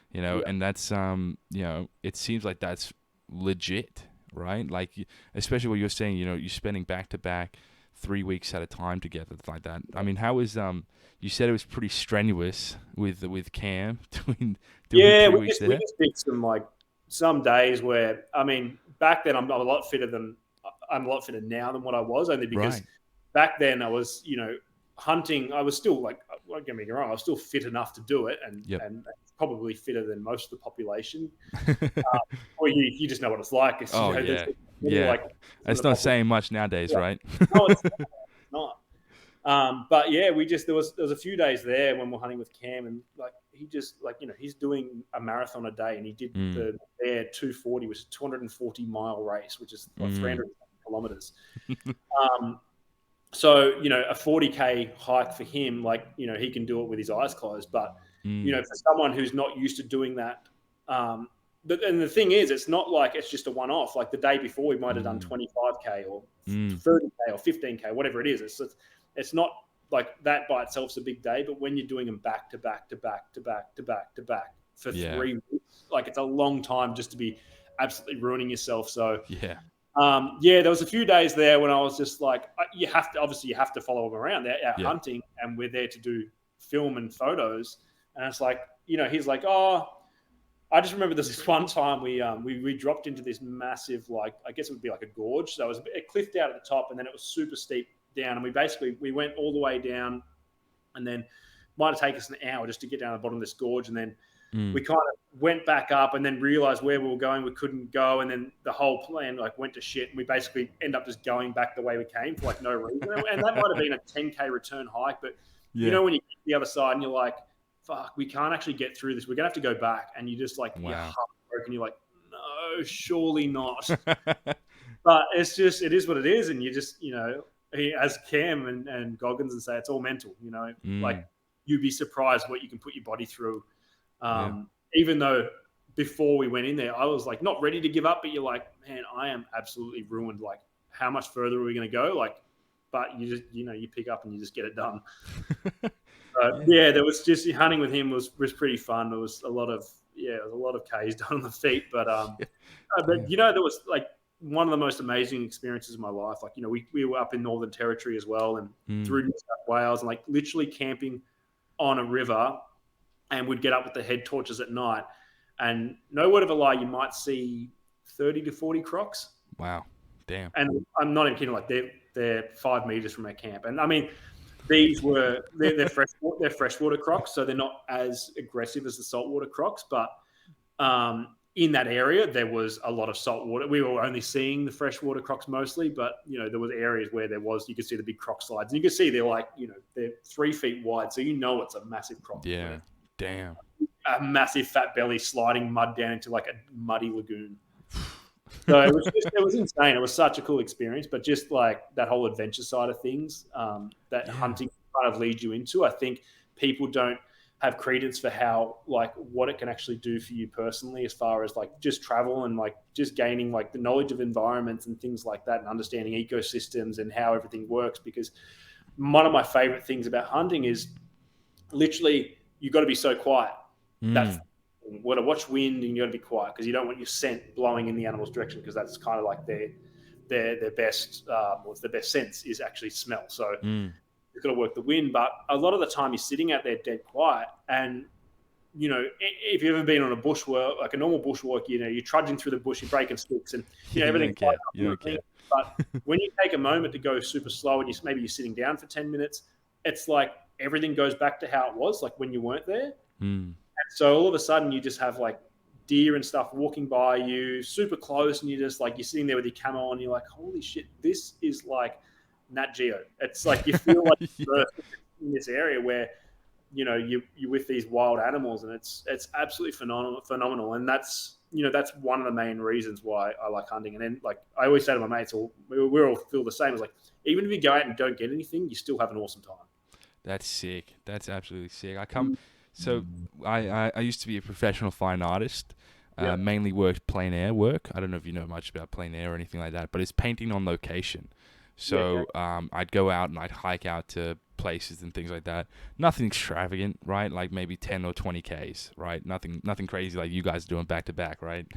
And that's, it seems like that's legit, right? Like, especially what you're saying, you're spending back to back 3 weeks at a time together like that. I mean, how was, you said it was pretty strenuous with Cam doing 3 weeks there. We just did some days where, I mean, back then I'm a lot fitter now than what I was, only because back then I was, hunting. I was still like, don't get me wrong, I was still fit enough to do it, and probably fitter than most of the population. Or you just know what it's like. It's, it's not saying much nowadays, right? No, it's not. But yeah, there was a few days there when we're hunting with Cam, and like he just he's doing a marathon a day, and he did the Bear 240, which is a 240-mile race, which is like 300 kilometers. So, a 40K hike for him, like, he can do it with his eyes closed. But, for someone who's not used to doing that, and the thing is, it's not like it's just a one-off. Like the day before, we might have done 25K or 30K or 15K, whatever it is. It's not like that by itself is a big day, but when you're doing them back to back to back to back to back to back for 3 weeks, like, it's a long time just to be absolutely ruining yourself. So, there was a few days there when I was just like, you have to follow them around. They're out hunting, and we're there to do film and photos. And it's like, he's like, oh, I just remember this one time we dropped into this massive, like, I guess it would be like a gorge. So it cliffed out at the top, and then it was super steep down. And we went all the way down, and then might have taken us an hour just to get down the bottom of this gorge. And then we kind of went back up and then realized where we were going, we couldn't go. And then the whole plan like went to shit. And we basically end up just going back the way we came for like no reason. And that might have been a 10K return hike. But you know, when you get to the other side and you're like, fuck, we can't actually get through this. We're going to have to go back. And you just like, you're heartbroken. You're like, no, surely not. But it's just, it is what it is. And you just, you know, as Cam and Goggins and say, it's all mental, you know, like you'd be surprised what you can put your body through. Even though before we went in there, I was like, not ready to give up, but you're like, man, I am absolutely ruined. Like, how much further are we going to go? Like, but you just, you know, you pick up and you just get it done. Yeah, there was just hunting with him was pretty fun. There was a lot of, it was a lot of Ks done on the feet, but you know, there was like one of the most amazing experiences of my life. Like, you know, we were up in Northern Territory as well and through New South Wales and like literally camping on a river, and we'd get up with the head torches at night, and no word of a lie, you might see 30 to 40 crocs. Wow. Damn. And I'm not even kidding, like they're 5 meters from our camp. And I mean, these were, they're freshwater crocs, so they're not as aggressive as the saltwater crocs, but in that area, there was a lot of salt water. We were only seeing the freshwater crocs mostly, but, you know, there was areas where you could see the big croc slides. And you could see they're like, you know, they're 3 feet wide. So you know it's a massive croc. Yeah, damn. A massive fat belly sliding mud down into like a muddy lagoon. So it was insane. It was such a cool experience. But just like that whole adventure side of things that hunting kind of leads you into, I think people don't have credence for how, like, what it can actually do for you personally, as far as like just travel and like just gaining like the knowledge of environments and things like that, and understanding ecosystems and how everything works. Because one of my favorite things about hunting is literally you got to be so quiet. That's when I watch wind, and you got to be quiet because you don't want your scent blowing in the animal's direction, because that's kind of like their best what's their best sense is actually smell. So you've got to work the wind, but a lot of the time you're sitting out there dead quiet. And, you know, if you've ever been on a bushwalk, like a normal bushwalk, you know, you're trudging through the bush, you're breaking sticks, and, you know, everything. You don't care. But when you take a moment to go super slow and maybe you're sitting down for 10 minutes, it's like everything goes back to how it was, like when you weren't there. And so all of a sudden you just have like deer and stuff walking by you super close, and you're sitting there with your camo on, and you're like, holy shit, this is like Nat Geo. It's like you feel like you're in this area where, you know, you're with these wild animals, and it's absolutely phenomenal. And that's, you know, that's one of the main reasons why I like hunting. And then, like I always say to my mates, we all feel the same. It's like, even if you go out and don't get anything, you still have an awesome time. That's sick. That's absolutely sick. I used to be a professional fine artist. Mainly worked plein air work. I don't know if you know much about plein air or anything like that, but it's painting on location. So I'd go out and I'd hike out to places and things like that. Nothing extravagant, right? Like maybe 10 or 20 Ks, right? Nothing crazy like you guys are doing back to back, right?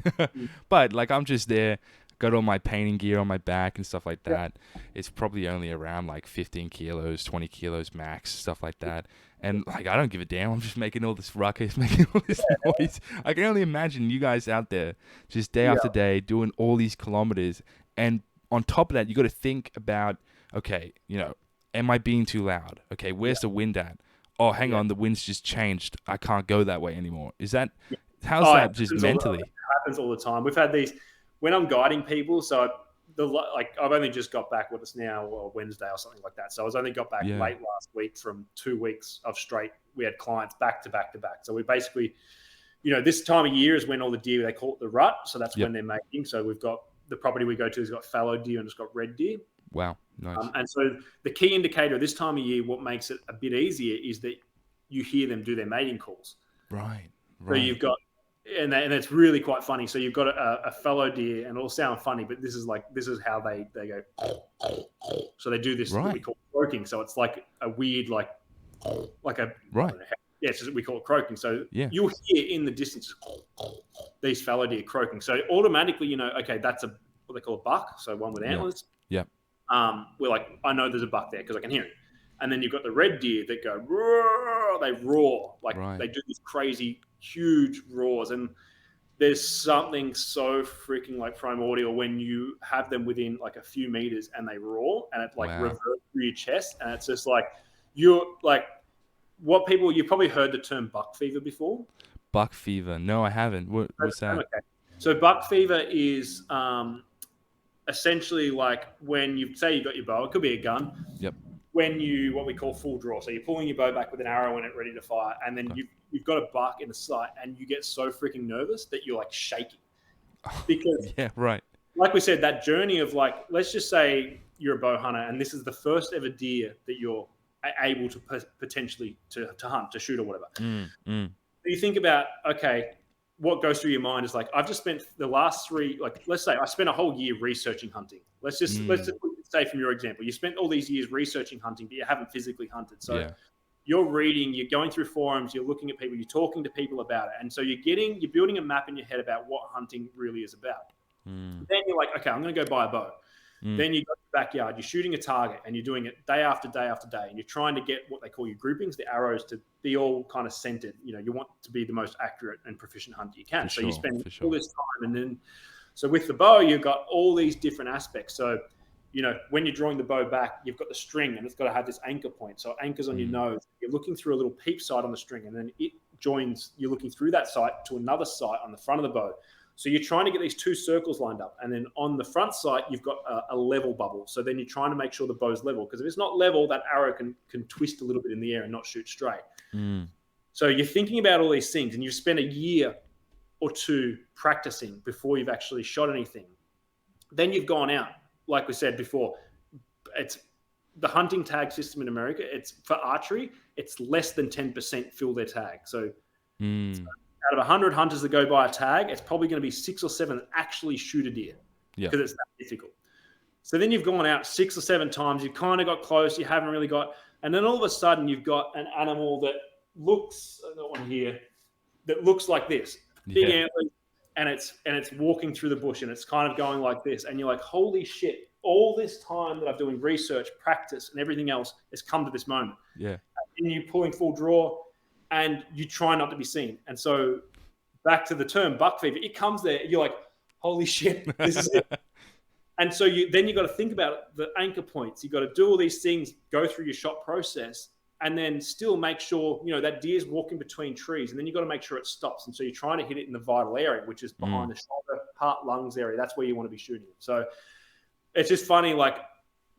But like I'm just there, got all my painting gear on my back and stuff like that. It's probably only around like 15 kilos, 20 kilos max, stuff like that. And like I don't give a damn. I'm just making all this ruckus, making all this noise. I can only imagine you guys out there just day after day doing all these kilometers. And on top of that, you got to think about, okay, you know, am I being too loud? Okay, where's the wind at? Oh, hang on, the wind's just changed. I can't go that way anymore. Is that, how's that just mentally? It happens all the time. We've had these, when I'm guiding people, so I've only just got back, what it's now, Wednesday or something like that. So I only got back late last week from 2 weeks of straight. We had clients back to back to back. So we basically, you know, this time of year is when all the deer, they call it the rut. So that's when they're mating. So we've got, the property we go to has got fallow deer and it's got red deer. Wow, nice. And so the key indicator this time of year, what makes it a bit easier, is that you hear them do their mating calls. Right. So you've got, and it's really quite funny. So you've got a fallow deer, and it'll sound funny, but this is how they go. So they do this, what we call croaking. So it's like a weird, like a, right. So we call it croaking. So you'll hear in the distance these fallow deer croaking. So automatically, you know, okay, that's what they call a buck. So one with antlers. Yeah. We're like, I know there's a buck there because I can hear it. And then you've got the red deer that go, roar, they roar. Like they do these crazy, huge roars. And there's something so freaking like primordial when you have them within like a few meters and they roar, and it like reverts through your chest. And it's just like, you're like, you've probably heard the term buck fever before. Buck fever. No, I haven't. What's that? Okay. So buck fever is essentially like when you say you got your bow, it could be a gun. Yep. When you what we call full draw, so you're pulling your bow back with an arrow in it, ready to fire, and then Okay. you've got a buck in the sight, and you get so freaking nervous that you're like shaking because, Yeah, right. like we said, that journey of like, let's just say you're a bow hunter, and this is the first ever deer that you're able to potentially to hunt, to shoot, or whatever. You think about, okay, what goes through your mind is like, I've just spent the last like, let's say I spent a whole year researching hunting. Let's just say from your example, you spent all these years researching hunting, but you haven't physically hunted. So Yeah. you're reading, you're going through forums, you're looking at people, you're talking to people about it. And so you're building a map in your head about what hunting really is about. Then you're like, okay, I'm going to go buy a bow. Then you go to the backyard, you're shooting a target, and you're doing it day after day after day, and you're trying to get what they call your groupings, the arrows, to be all kind of centered. You know, you want to be the most accurate and proficient hunter you can. So you spend all this time, and then so with the bow, you've got all these different aspects. So, you know, when you're drawing the bow back, you've got the string, and it's got to have this anchor point. So it anchors on your nose. You're looking through a little peep sight on the string, and then it joins. You're looking through that sight to another sight on the front of the bow. So you're trying to get these two circles lined up. And then on the front sight, you've got a level bubble. So then you're trying to make sure the bow's level. Because if it's not level, that arrow can twist a little bit in the air and not shoot straight. So you're thinking about all these things, and you've spent a year or two practicing before you've actually shot anything. Then you've gone out, like we said before. It's the hunting tag system in America. It's for archery, it's less than 10% fill their tag. So out of 100 hunters that go by a tag, it's probably going to be 6 or 7 that actually shoot a deer because it's that difficult. So then you've gone out 6 or 7 times, you've kind of got close, you haven't really got, and then all of a sudden you've got an animal that looks, I got one here, that looks like this, big antlers, and it's walking through the bush, and it's kind of going like this, and you're like, holy shit, all this time that I'm doing research, practice, and everything else has come to this moment. Yeah. And you're pulling full draw, and you try not to be seen. And so back to the term buck fever, it comes there. You're like, holy shit, this is it. And so then you got to think about the anchor points. You got to do all these things, go through your shot process, and then still make sure, you know, that deer's walking between trees. And then you got to make sure it stops. And so you're trying to hit it in the vital area, which is behind the shoulder, heart, lungs area. That's where you want to be shooting it. So it's just funny, like,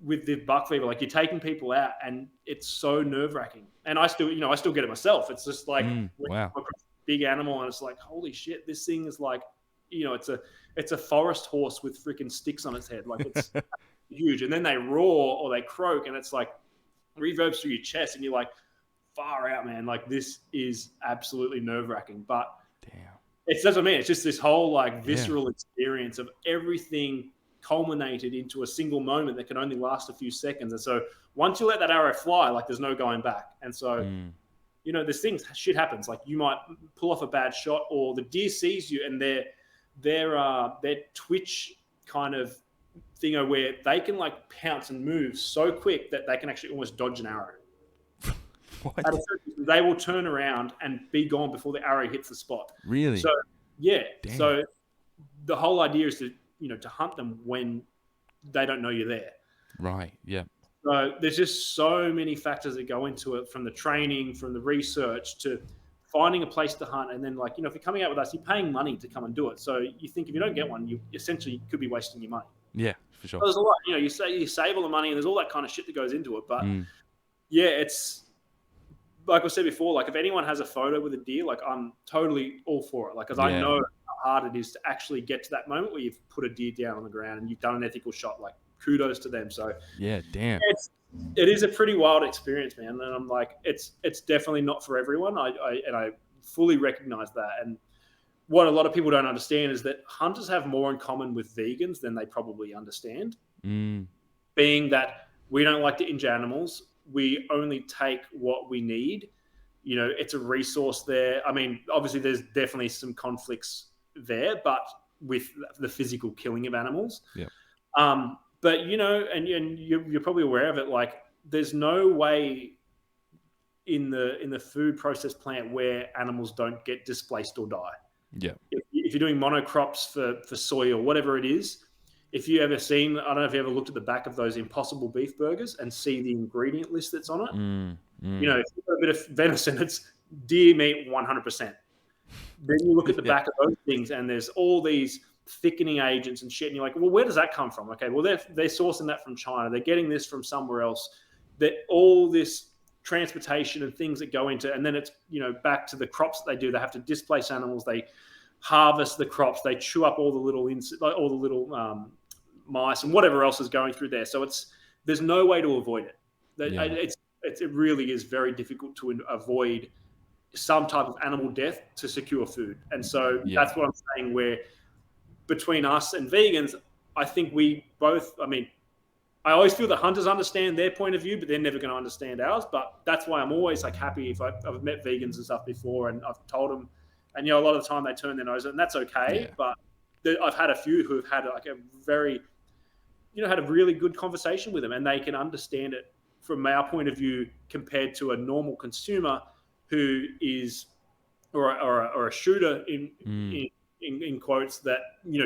with the buck fever, like, you're taking people out, and it's so nerve-wracking. And I still get it myself. It's just like, wow, big animal, and it's like, holy shit, this thing is like, you know, it's a forest horse with freaking sticks on its head. Like, it's huge. And then they roar or they croak, and it's like reverbs through your chest, and you're like, far out, man. Like, this is absolutely nerve-wracking. But it doesn't mean it's just this whole like visceral experience of everything culminated into a single moment that can only last a few seconds. And so once you let that arrow fly, like, there's no going back. And so, you know, there's things, shit happens. Like, you might pull off a bad shot, or the deer sees you, and their twitch kind of thing, where they can like pounce and move so quick that they can actually almost dodge an arrow. They will turn around and be gone before the arrow hits the spot. Really? So yeah. Damn. So the whole idea is to hunt them when they don't know you're there. Right. Yeah. So there's just so many factors that go into it, from the training, from the research, to finding a place to hunt. And then, like, you know, if you're coming out with us, you're paying money to come and do it. So you think if you don't get one, you essentially could be wasting your money. Yeah, for sure. So there's a lot, you know, you save all the money, and there's all that kind of shit that goes into it. But yeah, it's like I said before, like, if anyone has a photo with a deer, like, I'm totally all for it. Like, because I know how hard it is to actually get to that moment where you've put a deer down on the ground and you've done an ethical shot. Like, kudos to them. So yeah, damn. It is a pretty wild experience, man. And I'm like, it's definitely not for everyone. I fully recognize that. And what a lot of people don't understand is that hunters have more in common with vegans than they probably understand. Being that we don't like to injure animals. We only take what we need. You know, it's a resource there. I mean, obviously there's definitely some conflicts there, but with the physical killing of animals. Yeah. But, you know, and you're probably aware of it, like, there's no way in the food process plant where animals don't get displaced or die. Yeah. If you're doing monocrops for soy or whatever it is, if you ever seen, I don't know if you ever looked at the back of those Impossible beef burgers and see the ingredient list that's on it. You know, if you've got a bit of venison, it's deer meat 100%. Then you look at the back of those things, and there's all these thickening agents and shit, and you're like, well, where does that come from? Okay, well, they're sourcing that from China. They're getting this from somewhere else. That all this transportation and things that go into, and then it's back to the crops that they do. They have to displace animals. They harvest the crops. They chew up all the little mice and whatever else is going through there. So there's no way to avoid it. It really is very difficult to avoid some type of animal death to secure food. And so that's what I'm saying, where between us and vegans, I think we both, I always feel that hunters understand their point of view, but they're never going to understand ours. But that's why I'm always like happy if I've met vegans and stuff before, and I've told them, and a lot of the time they turn their nose, and that's okay. Yeah. But I've had a few who have had like a very, had a really good conversation with them, and they can understand it from our point of view compared to a normal consumer who is, or a shooter in quotes that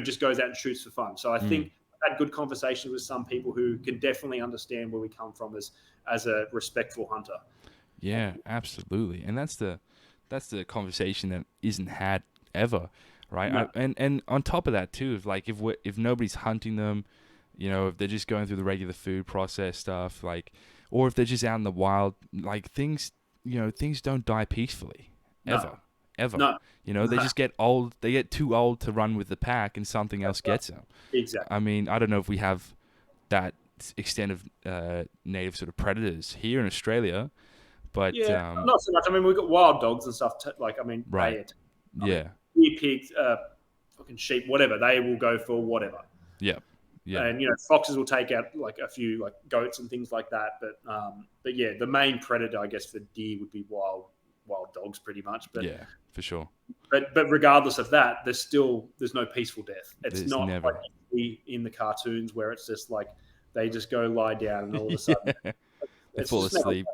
just goes out and shoots for fun. So I think I've had good conversations with some people who can definitely understand where we come from as a respectful hunter. Yeah, absolutely, and that's the conversation that isn't had ever, right? No. And on top of that too, if nobody's hunting them, if they're just going through the regular food process stuff, or if they're just out in the wild, things don't die peacefully ever. No. They just get old. They get too old to run with the pack, and something else gets them. Exactly. I don't know if we have that extent of native sort of predators here in Australia, but not so much. We've got wild dogs and stuff. Right. Deer, pigs, fucking sheep, whatever. They will go for whatever. Yeah. Yeah. And foxes will take out a few goats and things like that. But yeah, the main predator, I guess, for deer would be wild dogs, pretty much. But yeah, for sure. But regardless of that, there's no peaceful death. It's not never. like in the cartoons where it's just they just go lie down and all of a sudden they fall asleep.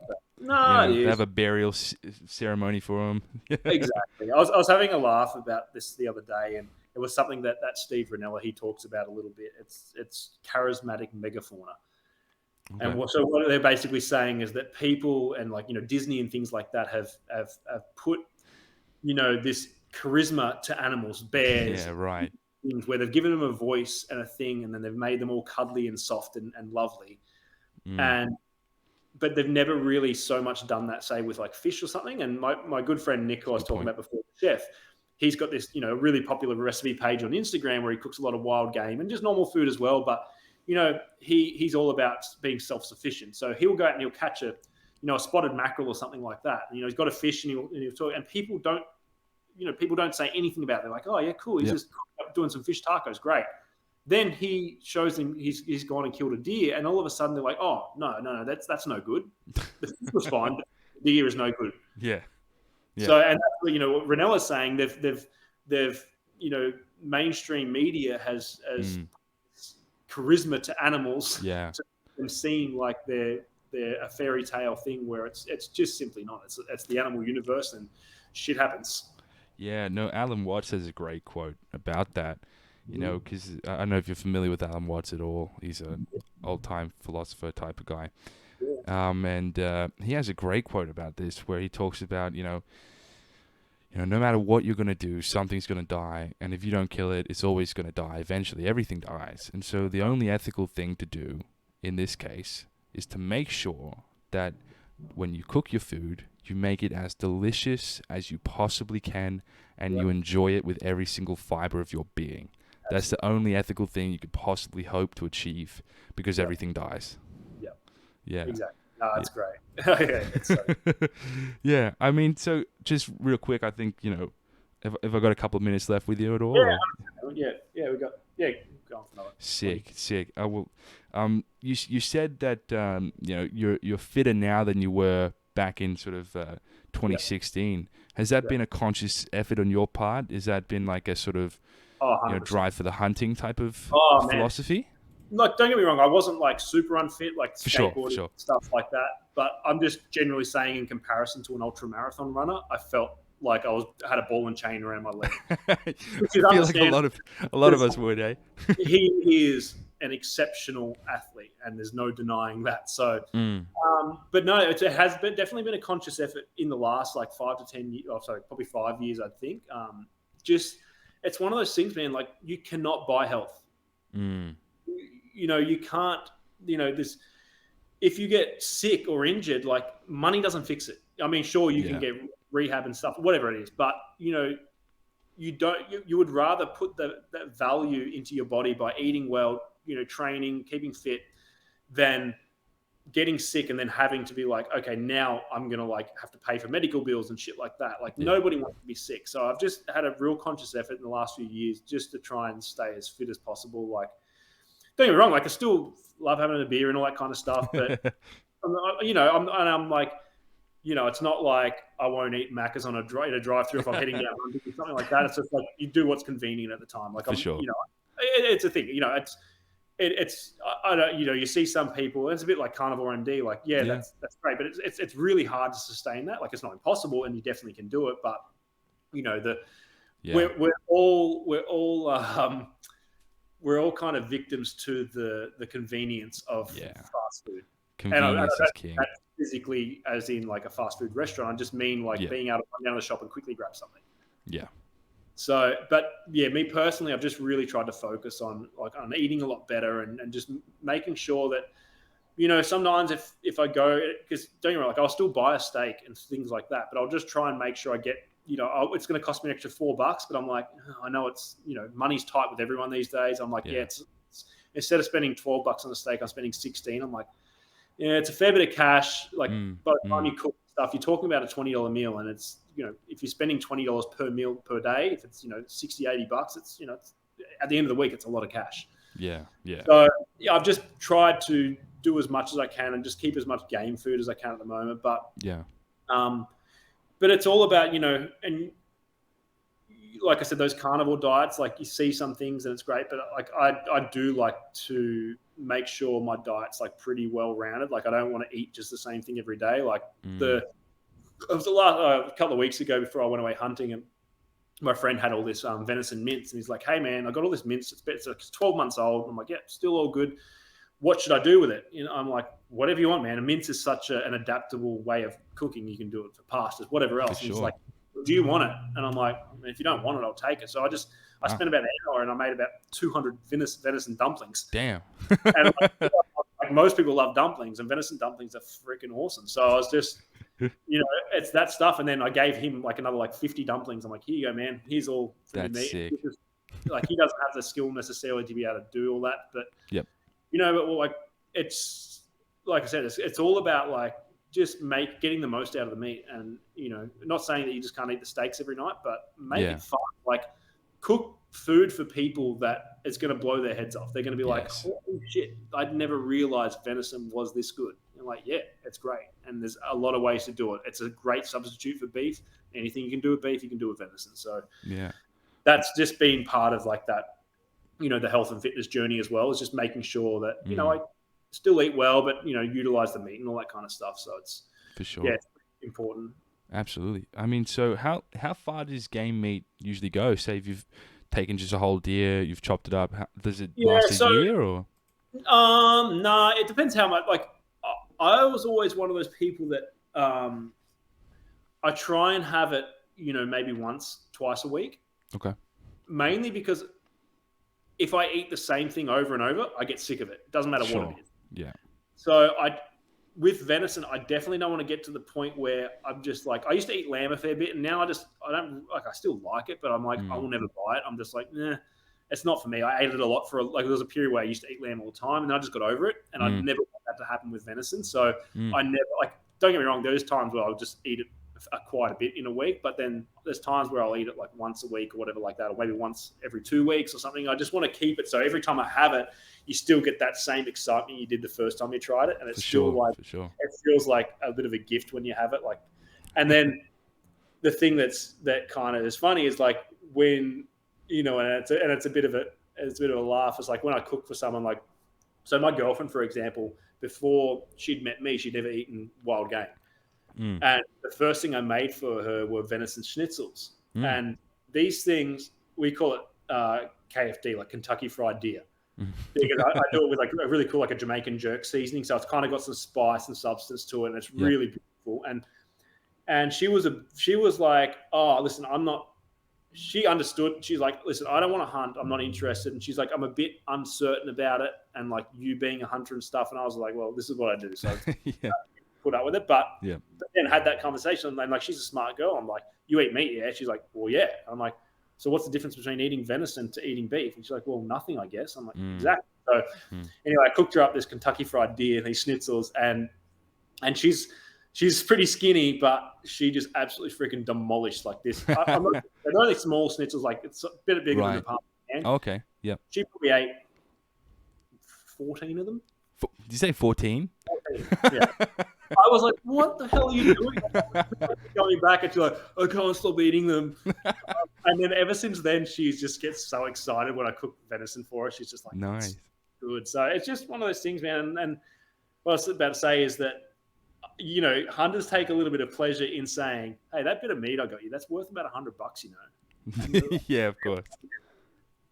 No, they have a burial ceremony for them. Exactly. I was having a laugh about this the other day, and it was something that Steve Ranella, he talks about a little bit. It's charismatic megafauna. Okay. And so what they're basically saying is that people and Disney and things like that have put this charisma to animals, bears, right, things where they've given them a voice and a thing, and then they've made them all cuddly and soft and lovely, but they've never really so much done that, say, with fish or something. And my good friend Nick, who I was talking about before, the chef, he's got this really popular recipe page on Instagram where he cooks a lot of wild game and just normal food as well, but he's all about being self-sufficient. So he'll go out and he'll catch a spotted mackerel or something like that. And, he's got a fish and he'll talk, and people don't say anything about it. They're like, oh yeah, cool. He's just doing some fish tacos. Great. Then he shows them he's gone and killed a deer, and all of a sudden they're like, oh no, that's no good. The fish was fine, but the deer is no good. Yeah. So, and that's what Ranella's saying. They've mainstream media has charisma to animals. Yeah. To them seem like they're a fairy tale thing where it's just simply not. It's the animal universe, and shit happens. Yeah. No, Alan Watts has a great quote about that. Because I don't know if you're familiar with Alan Watts at all. He's an old-time philosopher type of guy. Yeah. And he has a great quote about this where he talks about, no matter what you're going to do, something's going to die. And if you don't kill it, it's always going to die. Eventually, everything dies. And so the only ethical thing to do in this case is to make sure that when you cook your food, you make it as delicious as you possibly can, and you enjoy it with every single fiber of your being. That's the only ethical thing you could possibly hope to achieve, because everything dies. Yeah. Yeah. Exactly. No, that's great. Yeah. So just real quick, I think, have I got a couple of minutes left with you at all? Yeah. We got. Yeah. Go on for another. Sick. I will. You said that you're fitter now than you were back in sort of 2016. Has that been a conscious effort on your part? Has that been like a sort of drive for the hunting type of philosophy? Don't get me wrong, I wasn't super unfit, skateboarding, sure. stuff like that. But I'm just generally saying, in comparison to an ultra marathon runner, I felt like I had a ball and chain around my leg. I feel like a lot of us would, eh? he is an exceptional athlete, and there's no denying that. So, Mm. but no, it has definitely been a conscious effort in the last like 5 to 10 years. Oh, sorry, probably 5 years, I think. Just it's one of those things, man. Like you cannot buy health. Mm. You can't. This if you get sick or injured, like money doesn't fix it. I mean, sure, you can get rehab and stuff, whatever it is, but you don't. You would rather put that value into your body by eating well, training, keeping fit, than getting sick and then having to be like, okay, now I'm gonna like have to pay for medical bills and shit like that. Like nobody wants to be sick. So I've just had a real conscious effort in the last few years just to try and stay as fit as possible. Like, don't get me wrong, like I still love having a beer and all that kind of stuff, but I'm like, it's not like I won't eat Macca's on a drive-through if I'm heading down hunting or something like that. It's just like you do what's convenient at the time. Like, it's a thing. It's I don't, you see some people. It's a bit like carnivore MD. Like, that's great, but it's really hard to sustain that. Like, it's not impossible, and you definitely can do it. But we're all kind of victims to the convenience of fast food. Convenience is king. That's physically, as in like a fast food restaurant. I just mean like being able to run down to the shop and quickly grab something. Yeah. So, but me personally, I've just really tried to focus on eating a lot better and just making sure that, sometimes if I go, because don't get me wrong, like I'll still buy a steak and things like that, but I'll just try and make sure I get, it's going to cost me an extra $4, but I'm like, I know it's, money's tight with everyone these days. I'm like, it's instead of spending $12 on a steak, I'm spending 16. I'm like, it's a fair bit of cash. Like by the time you cook stuff, you're talking about a $20 meal, and it's, if you're spending $20 per meal per day, if it's, $60-$80, it's, it's, at the end of the week, it's a lot of cash. Yeah. So I've just tried to do as much as I can and just keep as much game food as I can at the moment. But but it's all about, and like I said, those carnivore diets, like you see some things and it's great, but like I do like to make sure my diet's like pretty well rounded. Like I don't want to eat just the same thing every day. Like it was the last a couple of weeks ago before I went away hunting, and my friend had all this venison mince, and he's like, "Hey man, I got all this mince. It's 12 months old." I'm like, "Yeah, still all good. What should I do with it?" I'm like, "Whatever you want, man." A mince is such an adaptable way of cooking. You can do it for pastas, whatever else. And he's like, "Do you want it?" And I'm like, "If you don't want it, I'll take it." So I spent about an hour and I made about 200 venison dumplings. Damn. And like most people love dumplings, and venison dumplings are freaking awesome. So I was just, it's that stuff. And then I gave him like another like 50 dumplings. I'm like, "Here you go, man. Here's all for me." Sick. Like he doesn't have the skill necessarily to be able to do all that, but but like it's like I said, it's all about like just getting the most out of the meat, and not saying that you just can't eat the steaks every night, but make it fun. Like cook food for people that it's going to blow their heads off. They're going to be like, "Holy shit, I'd never realized venison was this good." And like, yeah, it's great, and there's a lot of ways to do it. It's a great substitute for beef. Anything you can do with beef, you can do with venison. So that's just been part of like that, the health and fitness journey as well, is just making sure that I still eat well, but utilize the meat and all that kind of stuff. So it's for sure, it's important. Absolutely. I mean, so how far does game meat usually go? Say if you've taken just a whole deer, you've chopped it up. Does it last a year or? Nah, it depends how much. Like I was always one of those people that I try and have it, maybe once, twice a week. Okay. Mainly because if I eat the same thing over and over, I get sick of it. It doesn't matter what it is. Yeah. So with venison, I definitely don't want to get to the point where I'm just like, I used to eat lamb a fair bit, and now I don't like, I still like it, but I'm like, I will never buy it. I'm just like, nah, it's not for me. I ate it a lot there was a period where I used to eat lamb all the time, and I just got over it, and I never want that to happen with venison. So I never, like, don't get me wrong, there's times where I'll just eat it quite a bit in a week, but then there's times where I'll eat it like once a week or whatever like that, or maybe once every 2 weeks or something. I just want to keep it so every time I have it, you still get that same excitement you did the first time you tried it, and it's it feels like a bit of a gift when you have it. Like, and then the thing that kind of is funny is like when and it's a bit of a laugh. It's like when I cook for someone, like, so my girlfriend, for example, before she'd met me, she'd never eaten wild game. And the first thing I made for her were venison schnitzels. And these things, we call it KFD, like Kentucky Fried Deer. because I do it with like a really cool, like a Jamaican jerk seasoning. So it's kind of got some spice and substance to it, and it's Yep. really beautiful. And she was like, oh, listen, I'm not. She understood. She's like, listen, I don't want to hunt. I'm not interested. And she's like, I'm a bit uncertain about it, and like you being a hunter and stuff. And I was like, well, this is what I do, so Yeah. put up with it. But Yeah. then had that conversation, and like, she's a smart girl. I'm like, you eat meat, yeah? She's like, well, yeah. I'm like, so what's the difference between eating venison to eating beef? And she's like, well, nothing, I guess. I'm like, exactly. So anyway, I cooked her up this Kentucky Fried Deer, these schnitzels, and she's pretty skinny, but she just absolutely freaking demolished like this. They're only small schnitzels, like it's a bit bigger than the palm of my hand. Okay. Yep. She probably ate 14 of them. Did you say 14? 14, yeah. I was like, what the hell are you doing? Coming back and she's like, I can't stop eating them. And then ever since then, she just gets so excited when I cook venison for her. She's just like, Nice. Good. So it's just one of those things, man. And what I was about to say is that, you know, hunters take a little bit of pleasure in saying, hey, that bit of meat I got you, that's worth about $100, you know. Yeah, of course.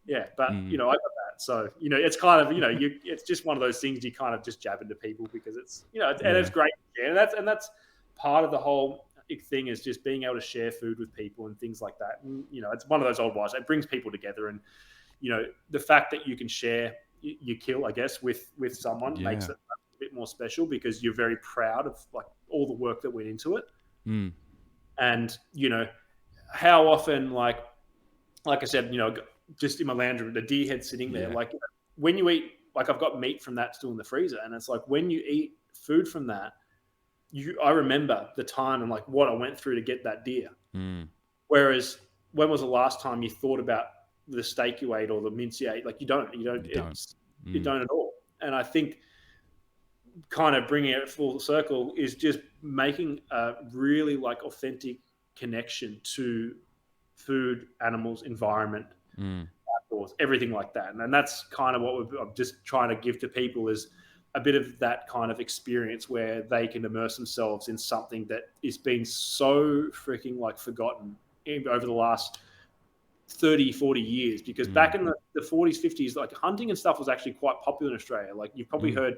Yeah, but you know, I got that. So, you know, it's kind of, you know, it's just one of those things you kind of just jab into people because it's, you know, and it's great. And that's part of the whole thing, is just being able to share food with people and things like that. And, you know, it's one of those old wires. It brings people together, and, you know, the fact that you can share your kill, I guess, with someone makes it a bit more special, because you're very proud of like all the work that went into it. And, you know, how often, like I said, you know, just in my lounge room, the deer head sitting there, like when you eat, like I've got meat from that still in the freezer, and it's like when you eat food from that, I remember the time and like what I went through to get that deer. Whereas when was the last time you thought about the steak you ate or the mince you ate? Like you don't at all. And I think kind of bringing it full circle is just making a really like authentic connection to food, animals, environment, outdoors, everything like that. And that's kind of what I'm just trying to give to people, is a bit of that kind of experience where they can immerse themselves in something that is being so freaking like forgotten over the last 30, 40 years. Because back in the 40s, 50s, like hunting and stuff was actually quite popular in Australia. Like you've probably heard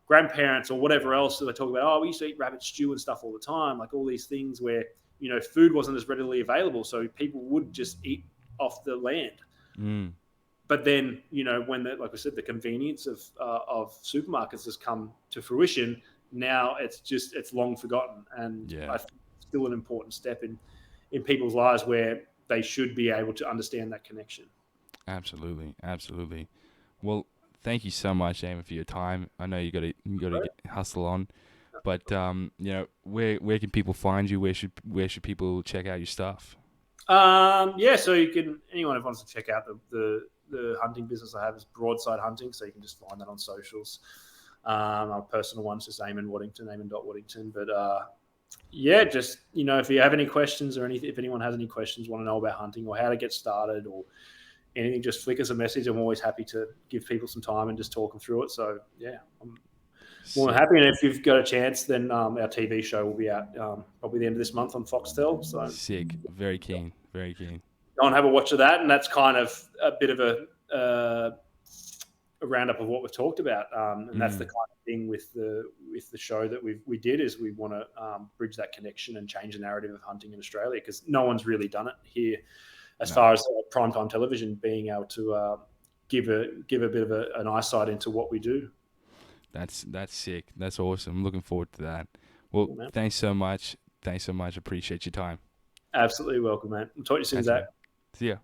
grandparents or whatever else that they talk about, oh, we used to eat rabbit stew and stuff all the time, like all these things where, you know, food wasn't as readily available, so people would just eat off the land. But then, you know, when like I said, the convenience of supermarkets has come to fruition, now it's long forgotten, and I think it's still an important step in people's lives where they should be able to understand that connection. Absolutely. Well, thank you so much, Eamon, for your time. I know you got to hustle on, but you know, where can people find you? Where should people check out your stuff? So you can, anyone who wants to check out the hunting business I have is Broadside Hunting, so you can just find that on socials. Our personal one's just Eamon Waddington, Eamon.Waddington. But just, you know, if you have any questions or anything, if anyone has any questions, want to know about hunting or how to get started or anything, just flick us a message. I'm always happy to give people some time and just talk them through it. So yeah, I'm more than happy. And if you've got a chance, then our TV show will be out probably the end of this month on Foxtel. So sick. Very keen. Go and have a watch of that. And that's kind of a bit of a roundup of what we've talked about. And that's the kind of thing with the show that we did, is we want to bridge that connection and change the narrative of hunting in Australia, because no one's really done it here as far as primetime television, being able to give a bit of an eyesight into what we do. That's sick. That's awesome. I'm looking forward to that. Well, cool, thanks so much. Appreciate your time. Absolutely welcome, man. I'll talk to you soon, Zach. See ya.